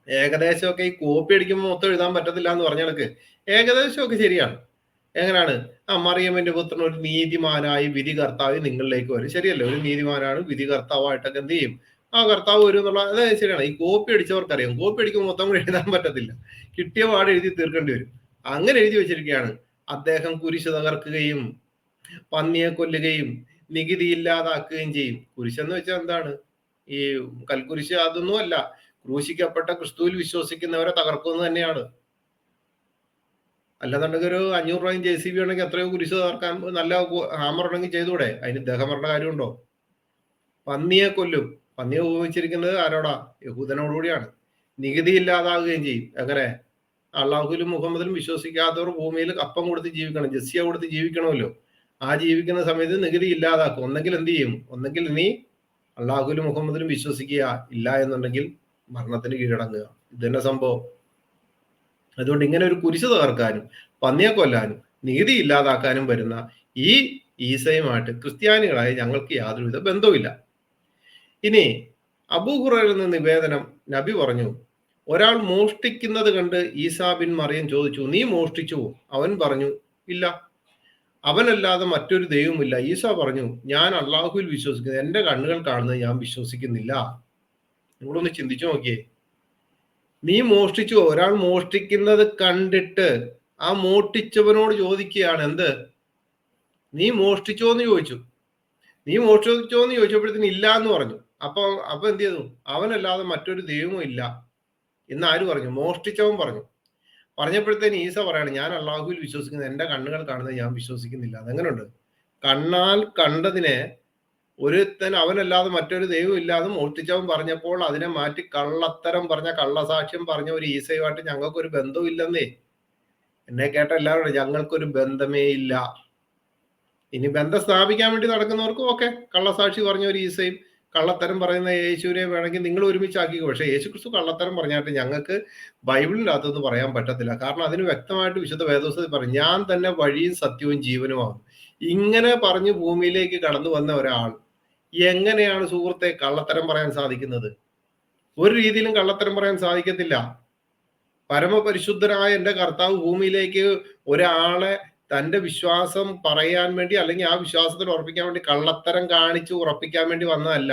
ഏകദേശമൊക്കെ ഈ കോപ്പി അടിക്കുമ്പോൾ മൊത്തം എഴുതാൻ പറ്റത്തില്ല എന്ന് പറഞ്ഞാൽ ഏകദേശമൊക്കെ ശരിയാണ്. എങ്ങനെയാണ്? മറിയമിന്റെ പുത്രൻ ഒരു നീതിമാനായി വിധികർത്താവ് നിങ്ങളിലേക്ക് വരും. ശരിയല്ലേ? ഒരു നീതിമാനാണ് വിധികർത്താവായിട്ടൊക്കെ എന്ത് ചെയ്യും? ആ കർത്താവ് വരും എന്നുള്ള അത് ശരിയാണ്. ഈ കോപ്പി അടിച്ചവർക്കറിയാം, കോപ്പി അടിക്കുമ്പോൾ മൊത്തം കൂടി എഴുതാൻ പറ്റത്തില്ല, കിട്ടിയ പാട് എഴുതി തീർക്കേണ്ടി വരും. അങ്ങനെ എഴുതി വെച്ചിരിക്കുകയാണ്, അദ്ദേഹം കുരിശ് തകർക്കുകയും പന്നിയെ കൊല്ലുകയും നികുതി ഇല്ലാതാക്കുകയും ചെയ്യും. കുരിശെന്ന് വെച്ചാൽ എന്താണ്? ഈ കൽക്കുരിശ് അതൊന്നും അല്ല. ക്രൂശിക്കപ്പെട്ട ക്രിസ്തുവിൽ വിശ്വസിക്കുന്നവരെ തകർക്കുന്നത് തന്നെയാണ്. അല്ലാന്നുണ്ടെങ്കിൽ ഒരു 500 രൂപയും JCB ഉണ്ടെങ്കിൽ എത്രയോ കുരിശ് തകർക്കാൻ നല്ല ഹാമർ ഉണ്ടെങ്കിൽ ചെയ്തൂടെ? അതിന് ദഹമറിന്റെ കാര്യമുണ്ടോ? പന്നിയെ കൊല്ലും. പന്നിയെ ഉപയോഗിച്ചിരിക്കുന്നത് ആരോടാ? യഹൂദനോടുകൂടിയാണ്. നികുതി ഇല്ലാതാവുകയും ചെയ്യും. എങ്ങനെ? അള്ളാഹുലും മുഹമ്മദിലും വിശ്വസിക്കാത്തവർ ഭൂമിയിൽ അപ്പം കൊടുത്ത് ജീവിക്കണം, ജസിയ കൊടുത്ത് ജീവിക്കണമല്ലോ. ആ ജീവിക്കുന്ന സമയത്ത് നികുതി ഇല്ലാതാക്കും. ഒന്നെങ്കിൽ എന്ത് ചെയ്യും? ഒന്നെങ്കിൽ നീ അള്ളാഹുലും മുഹമ്മദിലും വിശ്വസിക്കുക, ഇല്ല എന്നുണ്ടെങ്കിൽ മരണത്തിന് കീഴടങ്ങുക. ഇത് തന്നെ സംഭവം. അതുകൊണ്ട് ഇങ്ങനെ ഒരു കുരിശ് തകർക്കാനും പന്നിയെ കൊല്ലാനും നീതി ഇല്ലാതാക്കാനും വരുന്ന ഈ ഈസയുമായിട്ട് ക്രിസ്ത്യാനികളായ ഞങ്ങൾക്ക് യാതൊരുവിധ ബന്ധവുമില്ല. ഇനി അബൂ ഹുറൈറ എന്ന നിവേദനം, നബി പറഞ്ഞു, ഒരാൾ മോഷ്ടിക്കുന്നത് കണ്ട് ഈസാ ബിൻ മറിയം ചോദിച്ചു, നീ മോഷ്ടിച്ചു? അവൻ പറഞ്ഞു, ഇല്ല, അവനല്ലാതെ മറ്റൊരു ദൈവമില്ല. ഈസാ പറഞ്ഞു, ഞാൻ അള്ളാഹുവിൽ വിശ്വസിക്കുന്നു, എന്റെ കണ്ണുകൾ കാണുന്നത് ഞാൻ വിശ്വസിക്കുന്നില്ല. നിങ്ങളൊന്ന് ചിന്തിച്ചു നോക്കിയേ. നീ മോഷ്ടിച്ചു? ഒരാൾ മോഷ്ടിക്കുന്നത് കണ്ടിട്ട് ആ മോഷ്ടിച്ചവനോട് ചോദിക്കുകയാണ്, എന്ത്, നീ മോഷ്ടിച്ചോ എന്ന് ചോദിച്ചു. നീ മോഷ്ടിച്ചോ എന്ന് ചോദിച്ചപ്പോഴത്തേന് ഇല്ല എന്ന് പറഞ്ഞു. അപ്പൊ എന്ത് ചെയ്തു? അവനല്ലാതെ മറ്റൊരു ദൈവവും ഇല്ല എന്ന് ആര് പറഞ്ഞു? മോഷ്ടിച്ചവൻ പറഞ്ഞു. പറഞ്ഞപ്പോഴത്തേന് ഈസ പറയാണ്, ഞാൻ അള്ളാഹുവിൽ വിശ്വസിക്കുന്നത്, എന്റെ കണ്ണുകൾ കാണുന്നത് ഞാൻ വിശ്വസിക്കുന്നില്ല. അതെങ്ങനെയുണ്ട്? കണ്ണാൽ കണ്ടതിനെ ഒരുത്തൻ അവനല്ലാതെ മറ്റൊരു ദൈവം ഇല്ലാതെ മോഷ്ടിച്ചവൻ പറഞ്ഞപ്പോൾ അതിനെ മാറ്റി കള്ളത്തരം പറഞ്ഞ, കള്ളസാക്ഷ്യം പറഞ്ഞ ഒരു ഈസയുമായിട്ട് ഞങ്ങൾക്കൊരു ബന്ധവും ഇല്ലെന്നേ. എന്നെ കേട്ട എല്ലാവരും, ഞങ്ങൾക്കൊരു ബന്ധമേ ഇല്ല. ഇനി ബന്ധം സ്ഥാപിക്കാൻ വേണ്ടി നടക്കുന്നവർക്കും ഓക്കെ, കള്ളസാക്ഷി പറഞ്ഞ ഒരു ഈസയും കള്ളത്തരം പറയുന്ന യേശുവിനെ വേണമെങ്കിൽ നിങ്ങൾ ഒരുമിച്ചാക്കിക്കോ. പക്ഷെ യേശു ക്രിസ്തു കള്ളത്തരം പറഞ്ഞായിട്ട് ഞങ്ങൾക്ക് ബൈബിളിൻ്റെ അകത്തൊന്നും പറയാൻ പറ്റത്തില്ല. കാരണം അതിന് വ്യക്തമായിട്ട് വിശുദ്ധ വേദപുസ്തകത്തിൽ പറയും, ഞാൻ തന്നെ വഴിയും സത്യവും ജീവനുമാണ്. ഇങ്ങനെ പറഞ്ഞ് ഭൂമിയിലേക്ക് കടന്നു വന്ന ഒരാൾ എങ്ങനെയാണ് സുഹൃത്തെ കള്ളത്തരം പറയാൻ സാധിക്കുന്നത്? ഒരു രീതിയിലും കള്ളത്തരം പറയാൻ സാധിക്കത്തില്ല. പരമപരിശുദ്ധനായ എൻ്റെ കർത്താവ് ഭൂമിയിലേക്ക് ഒരാളെ തന്റെ വിശ്വാസം പറയാൻ വേണ്ടി, അല്ലെങ്കിൽ ആ വിശ്വാസത്തിൽ ഉറപ്പിക്കാൻ വേണ്ടി കള്ളത്തരം കാണിച്ച് ഉറപ്പിക്കാൻ വേണ്ടി വന്നതല്ല.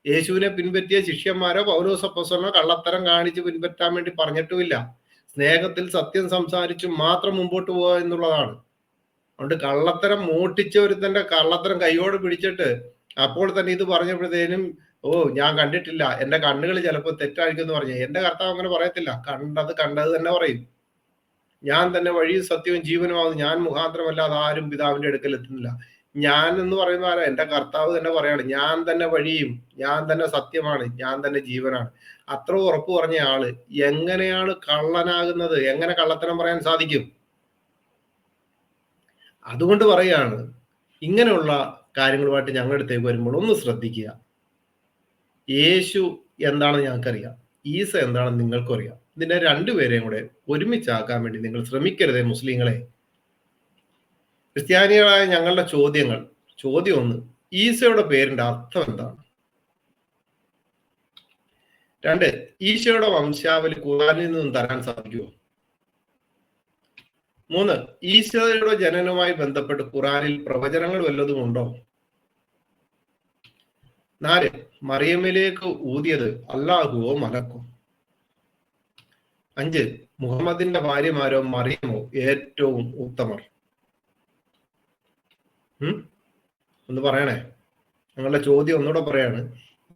യേശുവിനെ പിൻപറ്റിയ ശിഷ്യന്മാരോ പൗലോസ് അപ്പോസ്തലനോ കള്ളത്തരം കാണിച്ച് പിൻപറ്റാൻ വേണ്ടി പറഞ്ഞിട്ടുമില്ല. സ്നേഹത്തിൽ സത്യം സംസാരിച്ച് മാത്രം മുമ്പോട്ട് പോവുക എന്നുള്ളതാണ്. അതുകൊണ്ട് കള്ളത്തരം മോഷ്ടിച്ച ഒരുത്തന്റെ കള്ളത്തരം കൈയോട് പിടിച്ചിട്ട് അപ്പോൾ തന്നെ ഇത് പറഞ്ഞപ്പോഴത്തേനും, ഓ ഞാൻ കണ്ടിട്ടില്ല, എന്റെ കണ്ണുകൾ ചിലപ്പോൾ തെറ്റായിരിക്കും എന്ന് പറഞ്ഞു. എന്റെ കർത്താവ് അങ്ങനെ പറയത്തില്ല. കണ്ടത് തന്നെ പറയും. ഞാൻ തന്നെ വഴിയും സത്യവും ജീവനുമാകുന്നു, ഞാൻ മുഖാന്തരമല്ലാതെ ആരും പിതാവിന്റെ അടുക്കൽ എത്തുന്നില്ല. ഞാൻ എന്ന് പറയുന്ന ആരാ? എന്റെ കർത്താവ് തന്നെ പറയാണ്, ഞാൻ തന്നെ വഴിയും, ഞാൻ തന്നെ സത്യമാണ്, ഞാൻ തന്നെ ജീവനാണ്. അത്ര ഉറപ്പ് പറഞ്ഞ ആള് എങ്ങനെയാണ് കള്ളനാകുന്നത്? എങ്ങനെ കള്ളത്തരം പറയാൻ സാധിക്കും? അതുകൊണ്ട് പറയാണ്, ഇങ്ങനെയുള്ള കാര്യങ്ങളുമായിട്ട് ഞങ്ങളുടെ അടുത്തേക്ക് വരുമ്പോൾ ഒന്ന് ശ്രദ്ധിക്കുക. യേശു എന്താണെന്ന് ഞങ്ങൾക്കറിയാം, ഈസ എന്താണെന്ന് നിങ്ങൾക്കും അറിയാം. ഇതിനെ രണ്ടുപേരെയും കൂടെ ഒരുമിച്ചാക്കാൻ വേണ്ടി നിങ്ങൾ ശ്രമിക്കരുതേ മുസ്ലിങ്ങളെ. ക്രിസ്ത്യാനികളായ ഞങ്ങളുടെ ചോദ്യം ഒന്ന്, ഈശോയുടെ പേരിന്റെ അർത്ഥം എന്താണ്? 2, ഈശോയുടെ വംശാവലി ഖുർആനിൽ നിന്നും തരാൻ സാധിക്കുമോ? 3, ഈശോയുടെ ജനനവുമായി ബന്ധപ്പെട്ട് ഖുർആനിൽ പ്രവചനങ്ങൾ വല്ലതും ഉണ്ടോ? 4, മറിയമിലേക്ക് ഊതിയത് അല്ലാഹുവോ മലക്കോ? 5, മുഹമ്മദിന്റെ ഭാര്യമാരോ മറിയമോ ഏറ്റവും ഉത്തമർ? ഒന്ന് പറയണേ. ഞങ്ങളുടെ ചോദ്യം ഒന്നുകൂടെ പറയാണ്,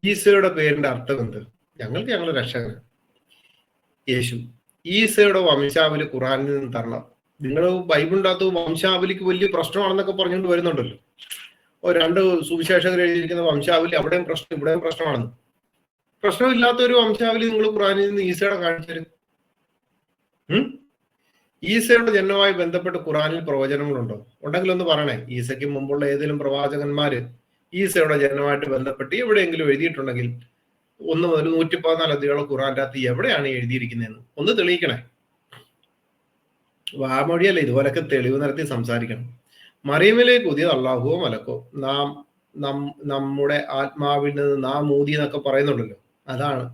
ഈസയുടെ പേരിന്റെ അർത്ഥം എന്ത്? ഞങ്ങൾക്ക് ഞങ്ങളുടെ രക്ഷകൻ യേശു. ഈസയുടെ വംശാവലി ഖുർആനിൽ നിന്ന് തരണം. നിങ്ങൾ ബൈബിളിൻ്റെ അകത്ത് വംശാവലിക്ക് വലിയ പ്രശ്നമാണെന്നൊക്കെ പറഞ്ഞുകൊണ്ട് വരുന്നുണ്ടല്ലോ. 2 സുവിശേഷകർ എഴുതിയിരിക്കുന്ന വംശാവലി അവിടെയും പ്രശ്നം, ഇവിടെയും പ്രശ്നമാണെന്ന്. പ്രശ്നമില്ലാത്ത ഒരു വംശാവലി നിങ്ങൾ ഖുർആനിൽ നിന്ന് ഈസയുടെ കാണിച്ചു തരും. ഈസയുടെ ജന്മവുമായി ബന്ധപ്പെട്ട് ഖുർആനിൽ പ്രവചനങ്ങളുണ്ടോ? ഉണ്ടെങ്കിൽ ഒന്ന് പറയണേ. ഈസയ്ക്ക് മുമ്പുള്ള ഏതെങ്കിലും പ്രവാചകന്മാര് ഈസയുടെ ജന്മമായിട്ട് ബന്ധപ്പെട്ട് എവിടെയെങ്കിലും എഴുതിയിട്ടുണ്ടെങ്കിൽ 1 മുതൽ 114 അധ്യായമുള്ള ഖുർആന്റെ അകത്ത് എവിടെയാണ് എഴുതിയിരിക്കുന്നതെന്ന് ഒന്ന് തെളിയിക്കണേ. വാമൊഴിയല്ല, ഇതുപോലൊക്കെ തെളിവ് നടത്തി സംസാരിക്കണം. മറിയമിലേക്ക് ഊതിയത് അല്ലാഹുവോ മലക്കോ? നമ്മുടെ ആത്മാവിൽ നിന്ന് നാം ഊതി എന്നൊക്കെ പറയുന്നുണ്ടല്ലോ, അതാണ്.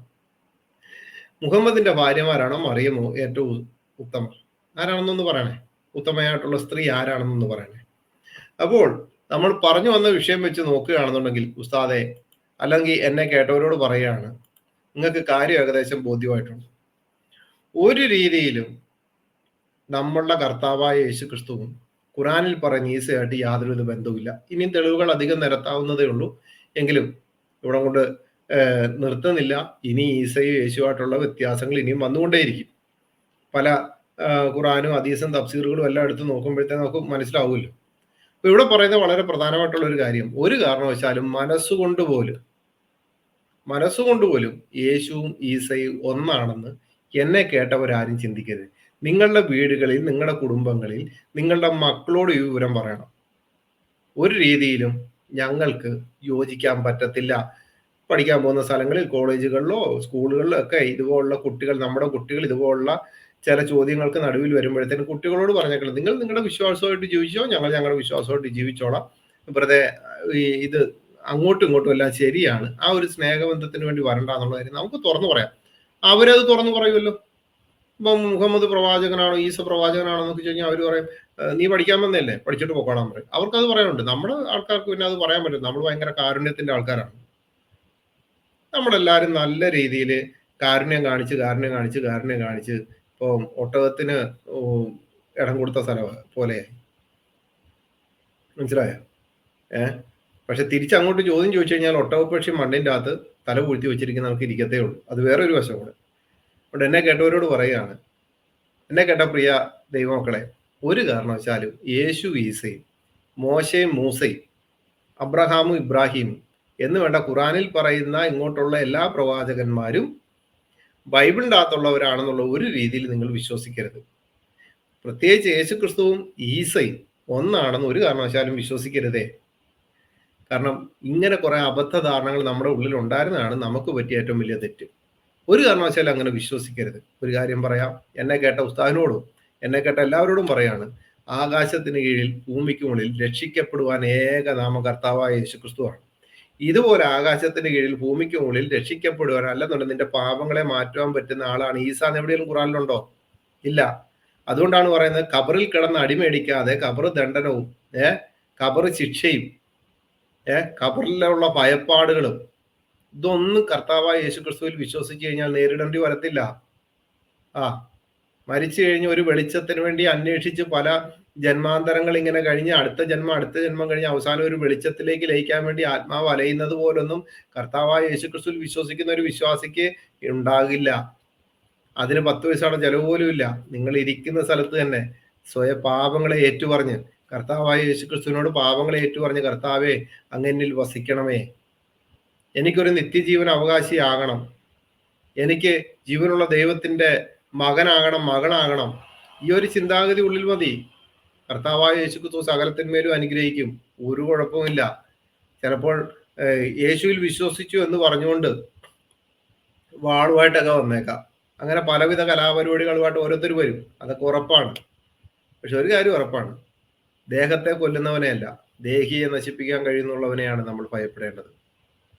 മുഹമ്മദിന്റെ ഭാര്യമാരാണോ മറിയമോ ഏറ്റവും ഉത്തമം? ആരാണെന്നൊന്ന് പറയണേ. ഉത്തമയായിട്ടുള്ള സ്ത്രീ ആരാണെന്നൊന്ന് പറയണേ. അപ്പോൾ നമ്മൾ പറഞ്ഞു വന്ന വിഷയം വെച്ച് നോക്കുകയാണെന്നുണ്ടെങ്കിൽ ഉസ്താദെ, അല്ലെങ്കിൽ എന്നെ കേട്ടവരോട് പറയുകയാണ്, നിങ്ങൾക്ക് കാര്യം ഏകദേശം ബോധ്യമായിട്ടുണ്ട്. ഒരു രീതിയിലും നമ്മളുടെ കർത്താവായ യേശു ക്രിസ്തുവും ഖുറാനിൽ പറയുന്ന ഈസയായിട്ട് യാതൊരുവിധ ബന്ധവുമില്ല. ഇനിയും തെളിവുകൾ അധികം നിരത്താവുന്നതേ ഉള്ളൂ. എങ്കിലും ഇവിടെ കൊണ്ട് നിർത്തുന്നില്ല. ഇനി ഈസയും യേശുവായിട്ടുള്ള വ്യത്യാസങ്ങൾ ഇനിയും വന്നുകൊണ്ടേയിരിക്കും. പല ഖുറാനും ഹദീസും തഫ്സീറുകളും എല്ലാം എടുത്ത് നോക്കുമ്പോഴത്തേക്ക് നമുക്ക് മനസ്സിലാവുമല്ലോ. അപ്പൊ ഇവിടെ പറയുന്ന വളരെ പ്രധാനമായിട്ടുള്ള ഒരു കാര്യം, ഒരു കാരണവശാലും മനസ്സുകൊണ്ട് പോലും യേശുവും ഈസയും ഒന്നാണെന്ന് എന്നെ കേട്ടവരാരും ചിന്തിക്കരുത്. നിങ്ങളുടെ വീടുകളിൽ, നിങ്ങളുടെ കുടുംബങ്ങളിൽ, നിങ്ങളുടെ മക്കളോട് ഈ വിവരം പറയണം. ഒരു രീതിയിലും ഞങ്ങൾക്ക് യോജിക്കാൻ പറ്റത്തില്ല. പഠിക്കാൻ പോകുന്ന സ്ഥലങ്ങളിൽ, കോളേജുകളിലോ സ്കൂളുകളിലോ ഒക്കെ ഇതുപോലുള്ള കുട്ടികൾ, നമ്മുടെ കുട്ടികൾ ഇതുപോലുള്ള ചില ചോദ്യങ്ങൾക്ക് നടുവിൽ വരുമ്പോഴത്തേനും കുട്ടികളോട് പറഞ്ഞേക്കണം, നിങ്ങൾ നിങ്ങളുടെ വിശ്വാസമായിട്ട് ജീവിച്ചോ, ഞങ്ങൾ ഞങ്ങളുടെ വിശ്വാസമായിട്ട് ജീവിച്ചോളാം, വെറുതെ ഇത് അങ്ങോട്ടും ഇങ്ങോട്ടും എല്ലാം ശരിയാണ്, ആ ഒരു സ്നേഹബന്ധത്തിന് വേണ്ടി വരണ്ട എന്നുള്ള കാര്യം നമുക്ക് തുറന്നു പറയാം. അവരത് തുറന്നു പറയുമല്ലോ. ഇപ്പം മുഹമ്മദ് പ്രവാചകനാണോ ഈസ പ്രവാചകനാണോ എന്നൊക്കെ ചോദിച്ചാൽ അവർ പറയും നീ പഠിക്കാൻ വന്നല്ലേ, പഠിച്ചിട്ട് പോക്കോളാൻ പറയും. അവർക്കത് പറയാനുണ്ട്. നമ്മുടെ ആൾക്കാർക്ക് പിന്നെ അത് പറയാൻ പറ്റും. നമ്മൾ ഭയങ്കര കാരുണ്യത്തിന്റെ ആൾക്കാരാണ്. നമ്മളെല്ലാവരും നല്ല രീതിയിൽ കാരുണ്യം കാണിച്ച് ഇപ്പം ഒട്ടകത്തിന് ഇടം കൊടുത്ത സ്ഥലം പോലെ, മനസ്സിലായോ? പക്ഷെ തിരിച്ചങ്ങോട്ട് ചോദ്യം ചോദിച്ചു കഴിഞ്ഞാൽ ഒട്ടകപ്പക്ഷി മണ്ണിൻ്റെ അകത്ത് തല പൂഴ്ത്തി വെച്ചിരിക്കുന്ന നമുക്ക് ഇരിക്കത്തേ ഉള്ളൂ. അത് വേറൊരു വശം കൂടെ. അതുകൊണ്ട് എന്നെ കേട്ടവരോട് പറയുകയാണ്, എന്നെ കേട്ട പ്രിയ ദൈവമക്കളെ, ഒരു കാരണവശാലും യേശു ഈസയും മോശയും മൂസയും അബ്രഹാമും ഇബ്രാഹിമും എന്ന് വേണ്ട ഖുറാനിൽ പറയുന്ന ഇങ്ങോട്ടുള്ള എല്ലാ പ്രവാചകന്മാരും ബൈബിളിൻ്റെ അകത്തുള്ളവരാണെന്നുള്ള ഒരു രീതിയിൽ നിങ്ങൾ വിശ്വസിക്കരുത്. പ്രത്യേകിച്ച് യേശു ക്രിസ്തുവും ഈസയും ഒന്നാണെന്ന് ഒരു കാരണവശാലും വിശ്വസിക്കരുതേ. കാരണം ഇങ്ങനെ കുറെ അബദ്ധധാരണകൾ നമ്മുടെ ഉള്ളിൽ ഉണ്ടായിരുന്നതാണ് നമുക്ക് പറ്റിയ ഏറ്റവും വലിയ തെറ്റ്. ഒരു കാരണവശാലും അങ്ങനെ വിശ്വസിക്കരുത്. ഒരു കാര്യം പറയാം, എന്നെ കേട്ട ഉസ്താദിനോടും എന്നെ കേട്ട എല്ലാവരോടും പറയാണ്, ആകാശത്തിന് കീഴിൽ ഭൂമിക്ക് മുകളിൽ രക്ഷിക്കപ്പെടുവാൻ ഏകനാമ കർത്താവായ യേശു ക്രിസ്തുവാണ്. ഇതുപോലെ ആകാശത്തിന് കീഴിൽ ഭൂമിക്ക് മുകളിൽ രക്ഷിക്കപ്പെടുവാൻ, അല്ലെന്നുണ്ടെങ്കിൽ നിന്റെ പാപങ്ങളെ മാറ്റുവാൻ പറ്റുന്ന ആളാണ് ഈസ എന്ന് എവിടെയെങ്കിലും ഖുറാനിലുണ്ടോ? ഇല്ല. അതുകൊണ്ടാണ് പറയുന്നത്, ഖബറിൽ കിടന്ന് അടിമേടിക്കാതെ ഖബർ ദണ്ഡനവും ഖബർ ശിക്ഷയും ഖബറിലുള്ള ഭയപ്പാടുകളും ഇതൊന്നും കർത്താവായ യേശു ക്രിസ്തുവിൽ വിശ്വസിച്ച് കഴിഞ്ഞാൽ നേരിടേണ്ടി വരത്തില്ല. മരിച്ചു കഴിഞ്ഞ് ഒരു വെളിച്ചത്തിന് വേണ്ടി അന്വേഷിച്ച് പല ജന്മാന്തരങ്ങൾ ഇങ്ങനെ കഴിഞ്ഞ് അടുത്ത ജന്മം കഴിഞ്ഞ് അവസാനം ഒരു വെളിച്ചത്തിലേക്ക് ലയിക്കാൻ വേണ്ടി ആത്മാവ് അലയുന്നത് പോലൊന്നും കർത്താവായ യേശു ക്രിസ്തുവിൽ വിശ്വസിക്കുന്ന ഒരു വിശ്വാസിക്ക് ഉണ്ടാകില്ല. അതിന് 10 പൈസയുടെ ചെലവ് പോലും ഇല്ല. നിങ്ങൾ ഇരിക്കുന്ന സ്ഥലത്ത് തന്നെ സ്വയം പാപങ്ങളെ ഏറ്റുപറഞ്ഞ് കർത്താവായ യേശു ക്രിസ്തുവിനോട് പാപങ്ങളെ ഏറ്റുപറഞ്ഞ്, കർത്താവേ അങ്ങ് എന്നിൽ വസിക്കണമേ, എനിക്കൊരു നിത്യജീവൻ അവകാശിയാകണം, എനിക്ക് ജീവനുള്ള ദൈവത്തിന്റെ മകനാകണം, മകളാകണം, ഈ ഒരു ചിന്താഗതി ഉള്ളിൽ മതി. കർത്താവായ യേശു ക്രിസ്തു സകലത്തിന്മേലും അനുഗ്രഹിക്കും, ഒരു കുഴപ്പമില്ല. ചിലപ്പോൾ യേശുവിൽ വിശ്വസിച്ചു എന്ന് പറഞ്ഞുകൊണ്ട് വാളുമായിട്ടൊക്കെ വന്നേക്കാം. അങ്ങനെ പലവിധ കലാപരിപാടികളുമായിട്ട് ഓരോരുത്തർ വരും, അതൊക്കെ ഉറപ്പാണ്. പക്ഷെ ഒരു കാര്യം ഉറപ്പാണ്, ദേഹത്തെ കൊല്ലുന്നവനെയല്ല ദേഹിയെ നശിപ്പിക്കാൻ കഴിയുന്നുള്ളവനെയാണ് നമ്മൾ ഭയപ്പെടേണ്ടത്.